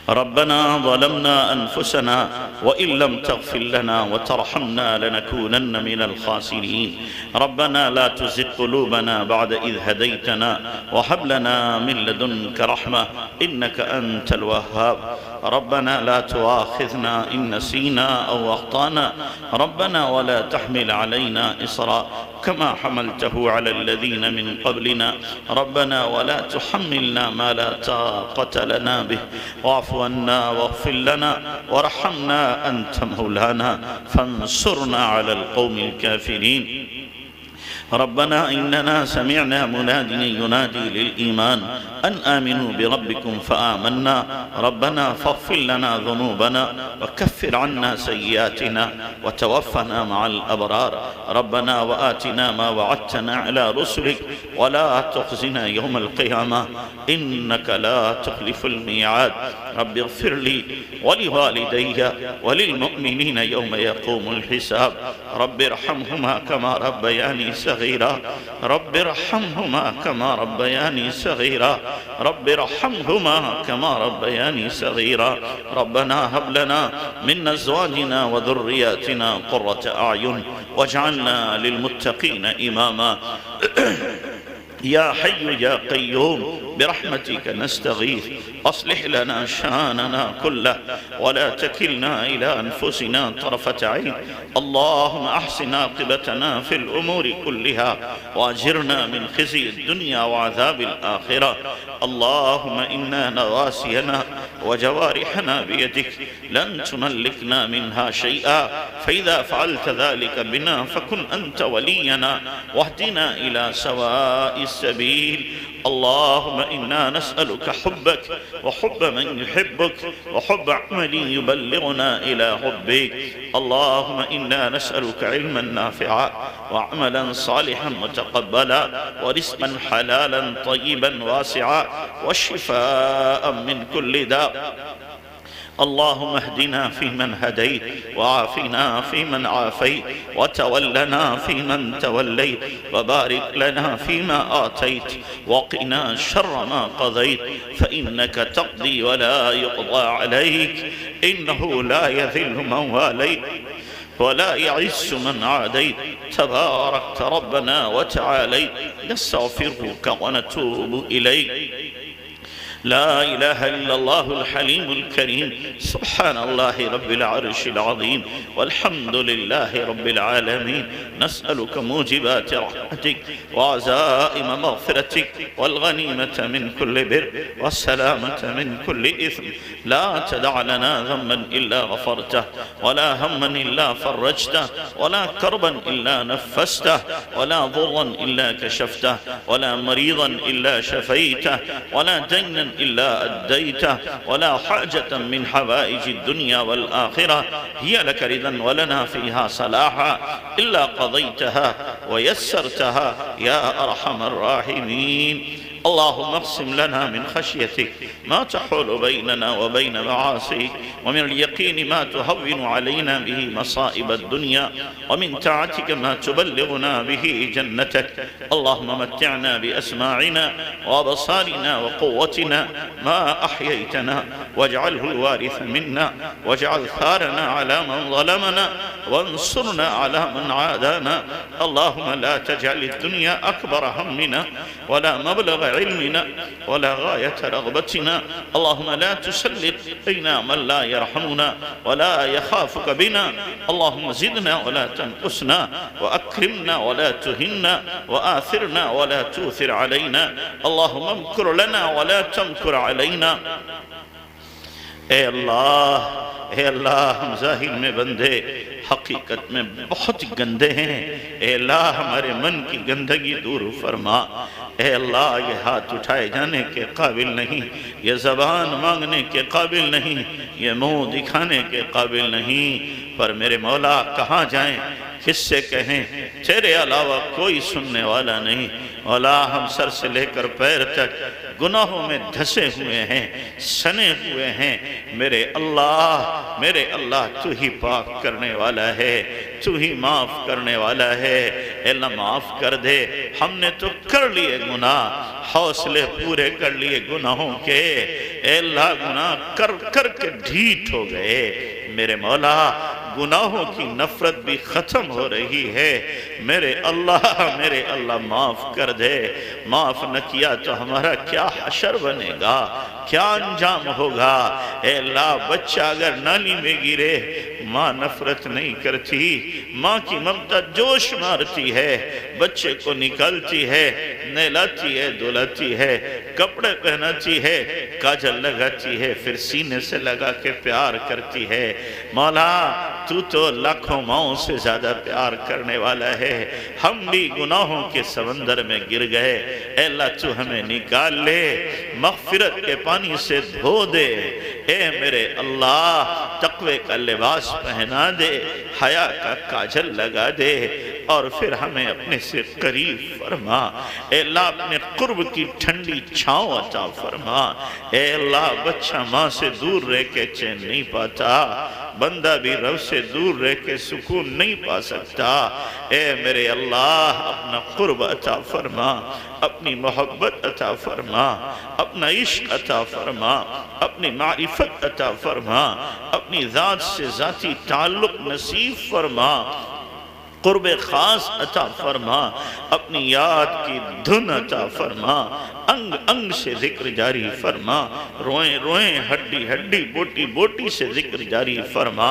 ربنا ظلمنا أنفسنا وإن لم تغفر لنا وترحمنا لنكونن من الخاسرين. ربنا لا تزغ قلوبنا بعد إذ هديتنا وهب لنا من لدنك رحمة إنك أنت الوهاب. ربنا لا تؤاخذنا إن نسينا أو أخطأنا. ربنا ولا تحمل علينا إصرا كما حملته على الذين من قبلنا. ربنا ولا تحملنا ما لا طاقة لنا به. واعف عنا واغفر لنا وارحمنا أنت مولانا فانصرنا على القوم الكافرين. ربنا إننا سمعنا مناديا ينادي للإيمان أن آمنوا بربكم فآمنا. ربنا فاغفر لنا ذنوبنا وكفر عنا سيئاتنا وتوفنا مع الأبرار. ربنا وآتنا ما وعدتنا على رسلك ولا تخزنا يوم القيامة إنك لا تخلف الميعاد. رب اغفر لي ولوالدي وللمؤمنين يوم يقوم الحساب. رب ارحمهما كما ربياني صغيرا. رب ارحمهما كما ربياني صغيرا. رب ارحمهما كما ربياني صغيرا. ربنا هب لنا من أزواجنا وذرياتنا قرة أعين واجعلنا للمتقين إماما. يا حي يا قيوم برحمتك نستغيث أصلح لنا شأننا كله ولا تكلنا إلى أنفسنا طرفة عين. اللهم أحسن عاقبتنا في الأمور كلها وأجرنا من خزي الدنيا وعذاب الآخرة. اللهم إنا نواسينا وجوارحنا بيدك لن تملكنا منها شيئا، فإذا فعلت ذلك بنا فكن أنت ولينا واهدنا إلى سواء السبيل. اللهم إنا نسألك حبك وحب من يحبك وحب عمل يبلغنا إلى حبك. اللهم إنا نسألك علما نافعا وعملا صالحا متقبلا ورزقا حلالا طيبا واسعا وشفاء من كل داء. اللهم اهدنا فيمن هديت وعافنا فيمن عافيت وتولنا فيمن توليت وبارك لنا فيما آتيت وقنا شر ما قضيت فإنك تقضي ولا يقضى عليك إنه لا يذل من واليت ولا يعز من عاديت تباركت ربنا وتعاليت نستغفرك ونتوب إليك لا إله إلا الله الحليم الكريم سبحان الله رب العرش العظيم والحمد لله رب العالمين نسألك موجبات رحمتك وعزائم مغفرتك والغنيمة من كل بر والسلامة من كل إثم لا تدع لنا ذنبا إلا غفرته ولا هما إلا فرجته ولا كربا إلا نفسته ولا ضرا إلا كشفته ولا مريضا إلا شفيته ولا دينا إلا أديته ولا حاجة من حوائج الدنيا والآخرة هي لك رضا ولنا فيها صلاحا إلا قضيتها ويسرتها يا أرحم الراحمين اللهم اقسم لنا من خشيتك ما تحول بيننا وبين معاصيك ومن اليقين ما تهون علينا به مصائب الدنيا ومن طاعتك ما تبلغنا به جنتك اللهم متعنا بأسماعنا وأبصارنا وقوتنا ما أحييتنا واجعله الوارث منا واجعل ثارنا على من ظلمنا وانصرنا على من عادانا اللهم لا تجعل الدنيا أكبر همنا ولا مبلغ علمنا ولا غاية رغبتنا اللهم لا تسلط بنا من لا يرحمنا ولا يخافك بنا اللهم زدنا ولا تنقصنا وأكرمنا ولا تهنا وآثرنا ولا توثر علينا اللهم امكر لنا ولا تمكر علينا اے اللہ ہم ظاہر میں بندے حقیقت میں بہت گندے ہیں اے اللہ ہمارے من کی گندگی دور فرما اے اللہ یہ ہاتھ اٹھائے جانے کے قابل نہیں یہ زبان مانگنے کے قابل نہیں یہ منہ دکھانے کے قابل نہیں پر میرے مولا کہاں جائیں کس سے کہیں تیرے علاوہ کوئی سننے والا نہیں مولا ہم سر سے لے کر پیر تک گناہوں میں دھسے ہوئے ہیں سنے ہوئے ہیں میرے اللہ تو ہی پاک کرنے والا ہے تو ہی معاف کرنے والا ہے اے اللہ معاف کر دے ہم نے تو کر لیے گناہ حوصلے پورے کر لیے گناہوں کے اے اللہ گناہ کر کر کے ڈھیٹ ہو گئے میرے مولا گناہوں کی نفرت بھی ختم ہو رہی ہے میرے اللہ معاف کر دے معاف نہ کیا تو ہمارا کیا حشر بنے گا کیا انجام ہوگا اے اللہ بچہ اگر نالی میں گرے ماں نفرت نہیں کرتی ماں کی ممتا جوش مارتی ہے بچے کو نکالتی ہے نہلاتی ہے دھلاتی ہے کپڑے پہناتی ہے کاجل لگاتی ہے پھر سینے سے لگا کے پیار کرتی ہے مولا تو لاکھوں ماؤں سے زیادہ پیار کرنے والا ہے ہم بھی گناہوں کے سمندر میں گر گئے اے اللہ تو ہمیں نکال لے مغفرت کے پانی سے دھو دے اے میرے اللہ تقوی کا لباس پہنا دے حیا کا کاجل لگا دے اور پھر ہمیں اپنے سے قریب فرما اے اللہ اپنے قرب کی ٹھنڈی چھاؤں عطا فرما اے اللہ بچہ ماں سے دور رہ کے چین نہیں پاتا بندہ بھی رب سے دور رہ کے سکون نہیں پا سکتا اے میرے اللہ اپنا قرب عطا فرما اپنی محبت عطا فرما اپنا عشق عطا فرما اپنی معرفت عطا فرما اپنی ذات سے ذاتی تعلق نصیب فرما قرب خاص عطا فرما اپنی یاد کی دھن عطا فرما انگ انگ سے ذکر جاری فرما روئیں روئیں ہڈی ہڈی بوٹی بوٹی سے ذکر جاری فرما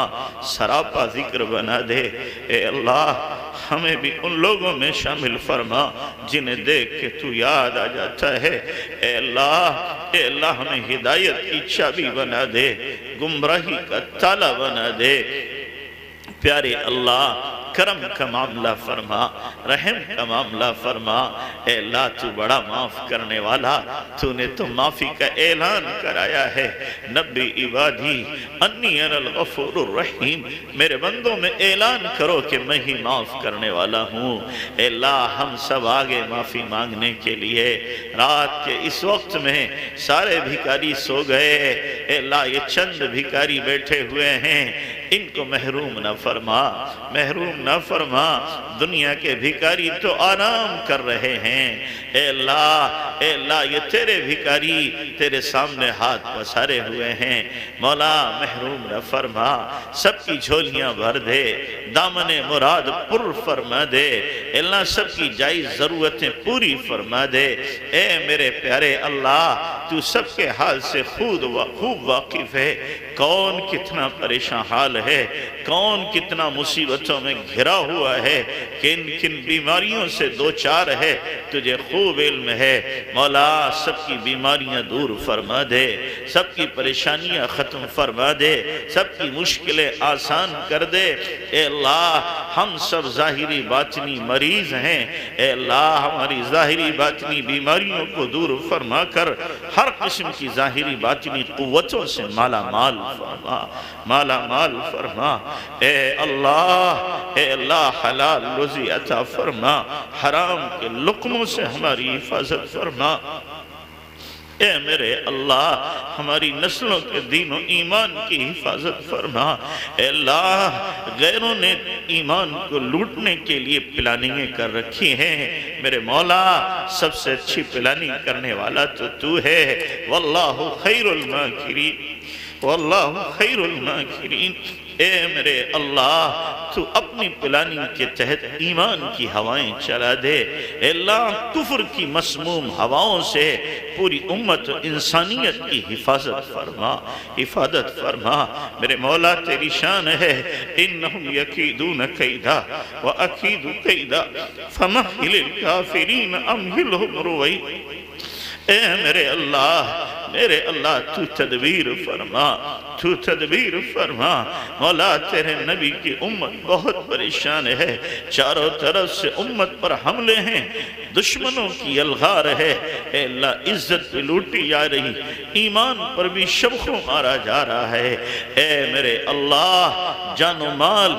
سراپا ذکر بنا دے اے اللہ ہمیں بھی ان لوگوں میں شامل فرما جنہیں دیکھ کے تو یاد آ جاتا ہے اے اللہ ہمیں ہدایت کی چابی بنا دے گمراہی کا تالا بنا دے پیارے اللہ کرم کا معاملہ فرما، رحم کا معاملہ فرما۔ اے اللہ تو بڑا معاف کرنے والا، تو نے تو معافی کا اعلان کرایا ہے، نبی عبادی انی انا الغفور الرحیم، میرے بندوں میں اعلان کرو کہ میں ہی معاف کرنے والا ہوں۔ اے اللہ ہم سب آگے معافی مانگنے کے لیے، رات کے اس وقت میں سارے بھکاری سو گئے، اے اللہ یہ چند بھکاری بیٹھے ہوئے ہیں، ان کو محروم نہ فرما، محروم نہ فرما۔ دنیا کے بھکاری تو آرام کر رہے ہیں، اے اللہ یہ تیرے بھکاری تیرے سامنے ہاتھ پسارے ہوئے ہیں، مولا محروم نہ فرما، سب کی جھولیاں بھر دے، دامن مراد پر فرما دے، اے اللہ سب کی جائز ضرورتیں پوری فرما دے۔ اے میرے پیارے اللہ تو سب کے حال سے خوب واقف ہے، کون کتنا پریشان حال ہے، کون کتنا مصیبتوں میں گھرا ہوا ہے، کن کن بیماریوں سے دوچار ہے، تجھے خوب علم ہے۔ مولا سب کی بیماریاں دور فرما دے، سب کی پریشانیاں ختم فرما دے، سب کی مشکلیں آسان کر دے۔ اے اللہ ہم سب ظاہری باطنی مریض ہیں، اے اللہ ہماری ظاہری باطنی بیماریوں کو دور فرما کر ہر قسم کی ظاہری باطنی قوتوں سے مالا مال فرما، مالا مال فرما۔ اے اللہ حلال روزی عطا فرما، حرام کے لقموں سے ہماری حفاظت فرما۔ اے میرے اللہ ہماری نسلوں کے دین و ایمان کی حفاظت فرما۔ اے اللہ غیروں نے ایمان کو لوٹنے کے لیے پلاننگیں کر رکھی ہیں، میرے مولا سب سے اچھی پلاننگ کرنے والا تو ہے۔ واللہ خیر الماکرین، واللہ خیر الماکرین۔ اے میرے اللہ تو اپنی پلاننگ کے تحت ایمان کی ہوائیں چلا دے، اے اللہ کفر کی مسموم ہواؤں سے پوری امت و انسانیت کی حفاظت فرما، حفاظت فرما۔ میرے مولا تیری شان ہے، انہم یکیدون کیدا واکید کیدا فمہل الکافرین امہلہم رویدا۔ اے میرے اللہ تو تدبیر فرما، تو تدبیر فرما۔ مولا تیرے نبی کی امت بہت پریشان ہے، چاروں طرف سے امت پر حملے ہیں، دشمنوں کی الغار ہے، اے اللہ عزت پہ لوٹی جا رہی، ایمان پر بھی شبخوں مارا جا رہا ہے۔ اے میرے اللہ جان و مال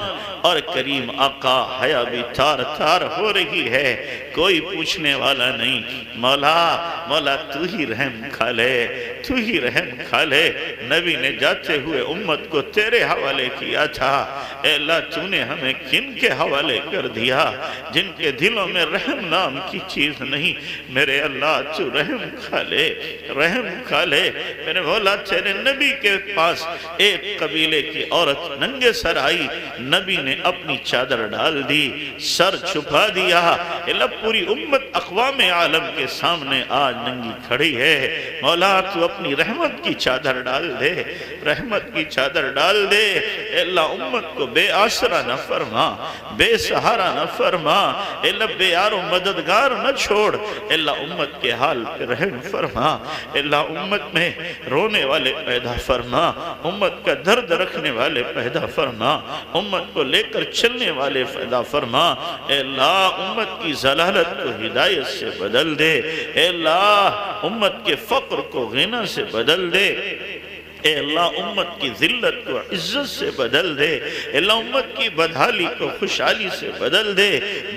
اور کریم آقا حیا بھی تار تار ہو رہی ہے، کوئی پوچھنے والا نہیں۔ مولا تو ہی رحم کھا لے، تو ہی رحم کھا لے۔ نبی نے جاتے ہوئے امت کو تیرے حوالے کیا تھا، اے اللہ تو نے ہمیں کن کے حوالے کر دیا جن کے دلوں میں رحم نام کی چیز نہیں۔ میرے اللہ تو رحم کھا لے، رحم کھا لے۔ میرے مولا تیرے نبی کے پاس ایک قبیلے کی عورت ننگے سر آئی، نبی نے اپنی چادر ڈال دی، سر چھپا دیا، اللہ پوری امت اقوام عالم کے سامنے آج ننگی کھڑی ہے۔ مولا تو اپنی رحمت کی چادر ڈال دے، رحمت کی چادر ڈال دے، اے اللہ امت کو بے آسرا نہ فرما، بے سہارا نہ فرما، اے اللہ بے یار و مددگار نہ چھوڑ، اے اللہ امت کے حال پہ رحم فرما، اے اللہ امت میں رونے والے پیدا فرما، امت کا درد رکھنے والے پیدا فرما، امت کو لے کر چلنے والے پیدا فرما، اے اللہ امت کی ضلالت کو ہدایت سے بدل دے، اے اللہ امت کے فقر کو غنی سے بدل دے، اے اللہ امت کی ذلت کو عزت سے بدل دے، اے اللہ امت کی بدحالی کو خوشحالی سے بدل دے،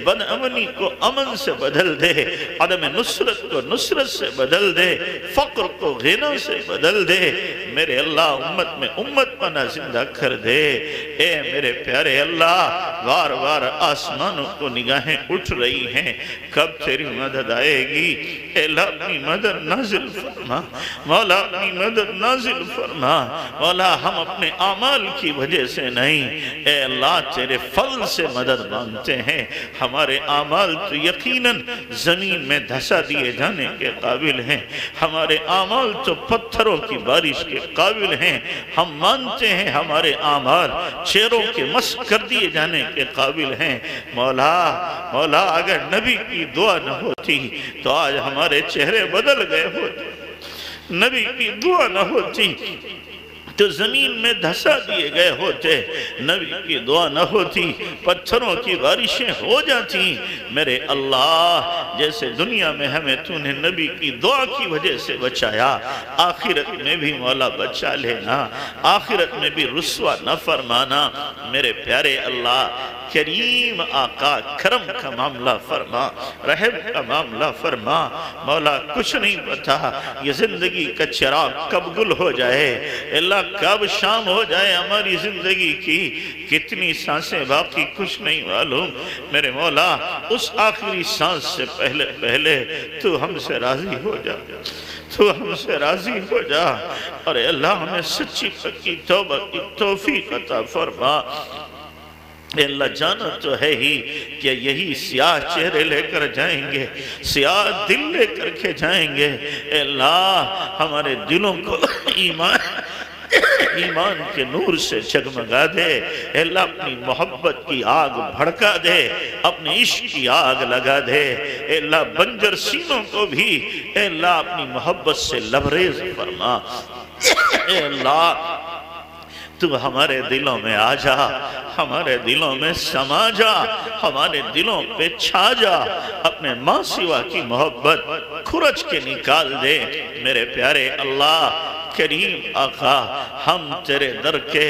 بد امنی کو امن سے بدل دے، عدم نصرت کو نصرت سے بدل دے، فقر کو غنی سے بدل دے۔ میرے اللہ امت میں امت پناہ زندہ کر دے۔ اے میرے پیارے اللہ بار بار آسمانوں کو نگاہیں اٹھ رہی ہیں، کب تیری مدد آئے گی؟ اے اللہ اپنی مدد نازل فرما، مولا اپنی مدد نازل فرما۔ مولا ہم اپنے اعمال کی وجہ سے نہیں، اے اللہ تیرے فضل سے مدد مانگتے ہیں۔ ہمارے اعمال تو یقیناً زمین میں دھسا دیے جانے کے قابل ہیں، ہمارے اعمال تو پتھروں کی بارش کے قابل ہیں۔ ہم مانتے ہیں ہمارے اعمال چہروں کے مسخ کر دیے جانے کے قابل ہیں۔ مولا اگر نبی کی دعا نہ ہوتی تو آج ہمارے چہرے بدل گئے ہوتے، نبی کی دعا نہ ہوتی تو زمین میں دھسا دیے گئے ہوتے، نبی کی دعا نہ ہوتی، پتھروں کی بارشیں ہو جاتی۔ میرے اللہ، جیسے دنیا میں ہمیں تو نے نبی کی دعا کی وجہ سے بچایا، آخرت میں بھی مولا بچا لینا، آخرت میں بھی رسوا نہ فرمانا۔ میرے پیارے اللہ کریم آقا، کرم کا معاملہ فرما، رحم کا معاملہ فرما۔ مولا کچھ نہیں پتا یہ زندگی کا چراغ کب گل ہو جائے، اللہ کب شام ہو جائے ہماری زندگی کی، کتنی سانسیں باقی کچھ نہیں معلوم۔ میرے مولا اس آخری سانس سے پہلے تو ہم سے راضی ہو جا، تو ہم سے راضی ہو جا، اور اے اللہ ہمیں سچی پکی توبہ کی توفیق عطا فرما۔ اے اللہ جانا تو ہے ہی کہ یہی سیاہ چہرے لے کر جائیں گے، سیاہ دل لے کر کے جائیں گے۔ اے اللہ ہمارے دلوں کو ایمان کے نور سے جگمگا دے۔ اے اللہ اپنی محبت کی آگ بھڑکا دے، اپنی عشق کی آگ لگا دے۔ اے اللہ بنجر سینوں کو بھی اے اللہ اپنی محبت سے لبریز فرما۔ اے اللہ تو ہمارے دلوں میں آ جا، ہمارے دلوں میں سما جا، ہمارے دلوں پہ چھا جا، اپنے ماں سوا کی محبت کھرچ کے نکال دے۔ میرے پیارے اللہ کریم آقا، ہم تیرے در کے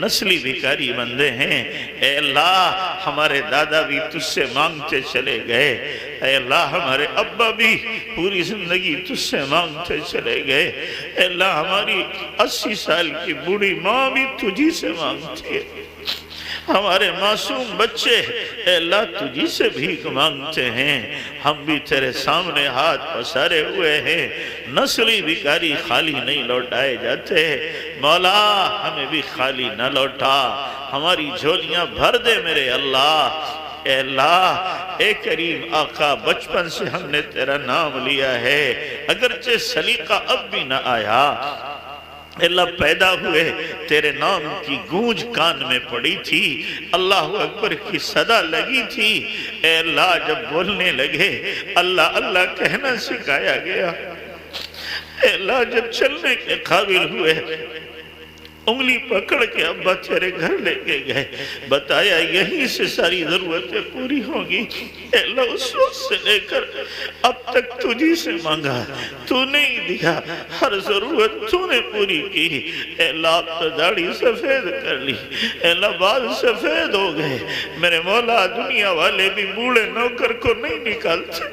نسلی بھکاری بندے ہیں۔ اے اللہ ہمارے دادا بھی تجھ سے مانگتے چلے گئے، اے اللہ ہمارے ابا بھی پوری زندگی تجھ سے مانگتے چلے گئے، اے اللہ ہماری 80 سال کی بوڑھی ماں بھی تجھی سے مانگتی ہے، ہمارے معصوم بچے اے اللہ تجھی سے بھیک مانگتے ہیں۔ ہم بھی تیرے سامنے ہاتھ پسارے ہوئے ہیں، نسلی بھکاری خالی نہیں لوٹائے جاتے۔ مولا ہمیں بھی خالی نہ لوٹا، ہماری جھولیاں بھر دے میرے اللہ۔ اے اللہ اے کریم آقا، بچپن سے ہم نے تیرا نام لیا ہے، اگرچہ سلیقہ اب بھی نہ آیا، اللہ پیدا ہوئے تیرے نام کی گونج کان میں پڑی تھی، اللہ اکبر کی صدا لگی تھی۔ اے اللہ جب بولنے لگے اللہ اللہ کہنا سکھایا گیا، اے اللہ جب چلنے کے قابل ہوئے انگلی پکڑ کے ابا تیرے گھر لے کے گئے، بتایا یہیں سے ساری ضرورتیں پوری ہوں گی۔ اے اللہ اس وقت سے لے کر اب تک تجھی سے مانگا، تو نہیں دیا، ہر ضرورت تو نے پوری کی۔ اے اللہ اب تو داڑھی سفید کر لی، اے اللہ بال سفید ہو گئے۔ میرے مولا دنیا والے بھی بوڑھے نوکر کو نہیں نکالتے،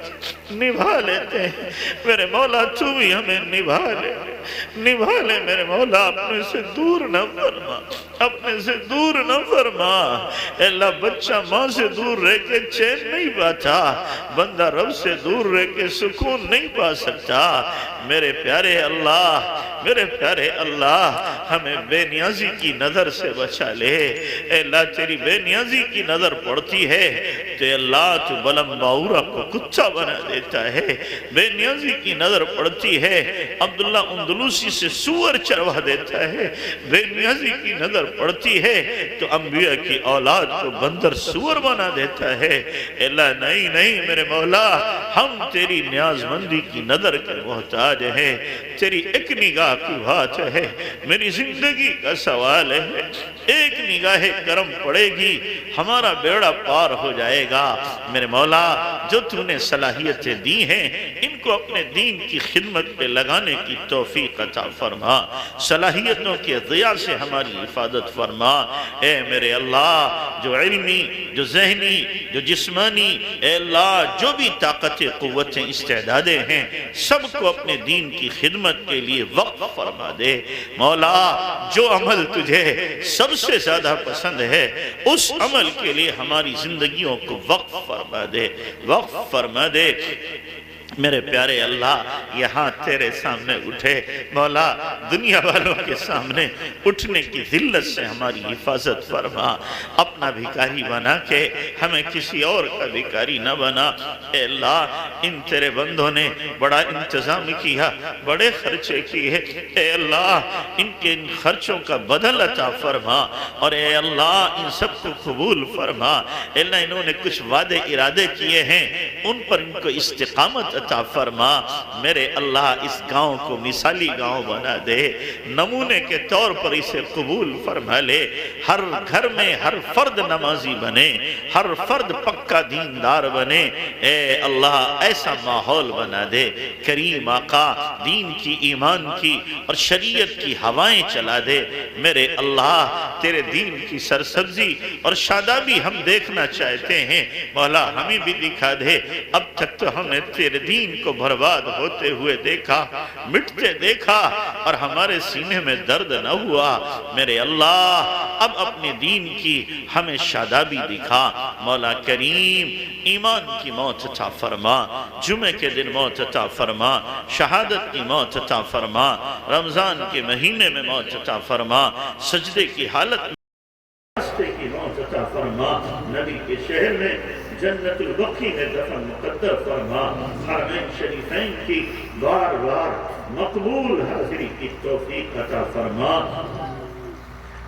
نبھا لیتے ہیں۔ میرے مولا تو بھی ہمیں نبھا لے میرے مولا، اپنے سے دور نہ فرما، اپنے سے دور نہ فرما۔ اے اللہ بچہ ماں سے دور رہ کے چین نہیں پاتا، بندہ رب سے دور رہ کے سکون نہیں پا سکتا۔ میرے پیارے اللہ ہمیں بے نیازی کی نظر سے بچا لے۔ اے اللہ تیری بے نیازی کی نظر پڑتی ہے تو اے اللہ تو بلم باورا کو کتا بنا دیتا ہے، بے نیازی کی نظر پڑتی ہے عبداللہ اندلوسی سے سور چروا دیتا ہے، بے نیازی کی نظر پڑتی ہے تو انبیاء کی اولاد کو بندر سور بنا دیتا ہے۔ اے اللہ نہیں میرے مولا، ہم تیری نیاز مندی کی نظر کے محتاج ہیں، تیری ایک نگاہ کی بات ہے، میری زندگی کا سوال ہے، ایک نگاہ کرم پڑے گی ہمارا بیڑا پار ہو جائے گا۔ میرے مولا جو تو نے صلاحیتیں دی ہیں ان کو اپنے دین کی خدمت پہ لگانے کی توفیق عطا فرما، صلاحیتوں کے ضیاء سے ہماری حفاظت فرما۔ اے میرے اللہ جو علمی، جو ذہنی، جو جسمانی، اے اللہ جو بھی طاقت قوتیں استعدادیں ہیں سب کو اپنے دین کی خدمت کے لیے وقف فرما دے۔ مولا جو عمل تجھے سب سے زیادہ پسند ہے اس عمل کے لیے ہماری زندگیوں کو وقف فرما دے۔ میرے پیارے اللہ یہاں تیرے سامنے اٹھے مولا، دنیا والوں کے سامنے اٹھنے کی ذلت سے ہماری حفاظت فرما، اپنا بھکاری بنا کے ہمیں کسی اور کا بھکاری نہ بنا۔ اے اللہ ان تیرے بندوں نے بڑا انتظام کیا، بڑے خرچے کیے، اے اللہ ان کے ان خرچوں کا بدل عطا فرما، اور اے اللہ ان سب کو قبول فرما۔ اے اللہ انہوں نے کچھ وعدے ارادے کیے ہیں ان پر ان کو استقامت عطا عطا فرما. میرے اللہ اس گاؤں کو مثالی گاؤں بنا دے, نمونے کے طور پر اسے قبول فرما لے. ہر گھر میں ہر فرد نمازی بنے, ہر فرد پکا دیندار بنے. اے اللہ ایسا ماحول بنا دے. کریم آقا دین کی, ایمان کی اور شریعت کی ہوائیں چلا دے. میرے اللہ تیرے دین کی سرسبزی اور شادابی ہم دیکھنا چاہتے ہیں. مولا ہمیں بھی دکھا دے. اب تک تو ہم نے تیرے دین کو برباد ہوتے ہوئے دیکھا, مٹتے دیکھا, اور ہمارے سینے میں درد نہ ہوا. میرے اللہ اب اپنے دین کی ہمیں شادابی دکھا. مولا کریم ایمان کی موت عطا فرما, جمعے کے دن موت عطا فرما, شہادت کی موت عطا فرما, رمضان کے مہینے میں موت عطا فرما, سجدے کی حالت میں راستے کی موت عطا فرما, نبی کے شہر میں جنت البقیع میں دفن مقدر فرما, حرمین شریفین کی بار بار مقبول حاضری کی توفیق عطا فرما.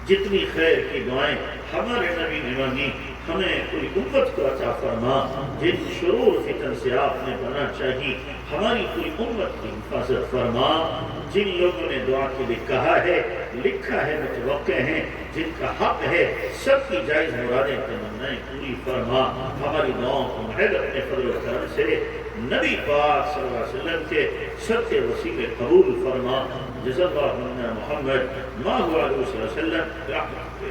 جتنی خیر کی دعائیں ہمارے نبی نے مانگی ہمیں پوری امت کو عطا فرما. جن شرور فتن سے آپ نے بنا چاہی ہماری پوری امت کی حفاظت فرما. جن لوگوں نے دعا کے لیے کہا ہے, لکھا ہے, متوقع ہیں, جن کا حق ہے, سب کی جائز مرادیں تمنائیں پوری فرما. ہماری دعاؤں کو محض اپنے فضل و کرم سے نبی پاک صلی اللہ علیہ وسلم کے سب کے وسیلے قبول فرما. جزا اللہ عنا محمد ما هو علیہ وسلم رحمت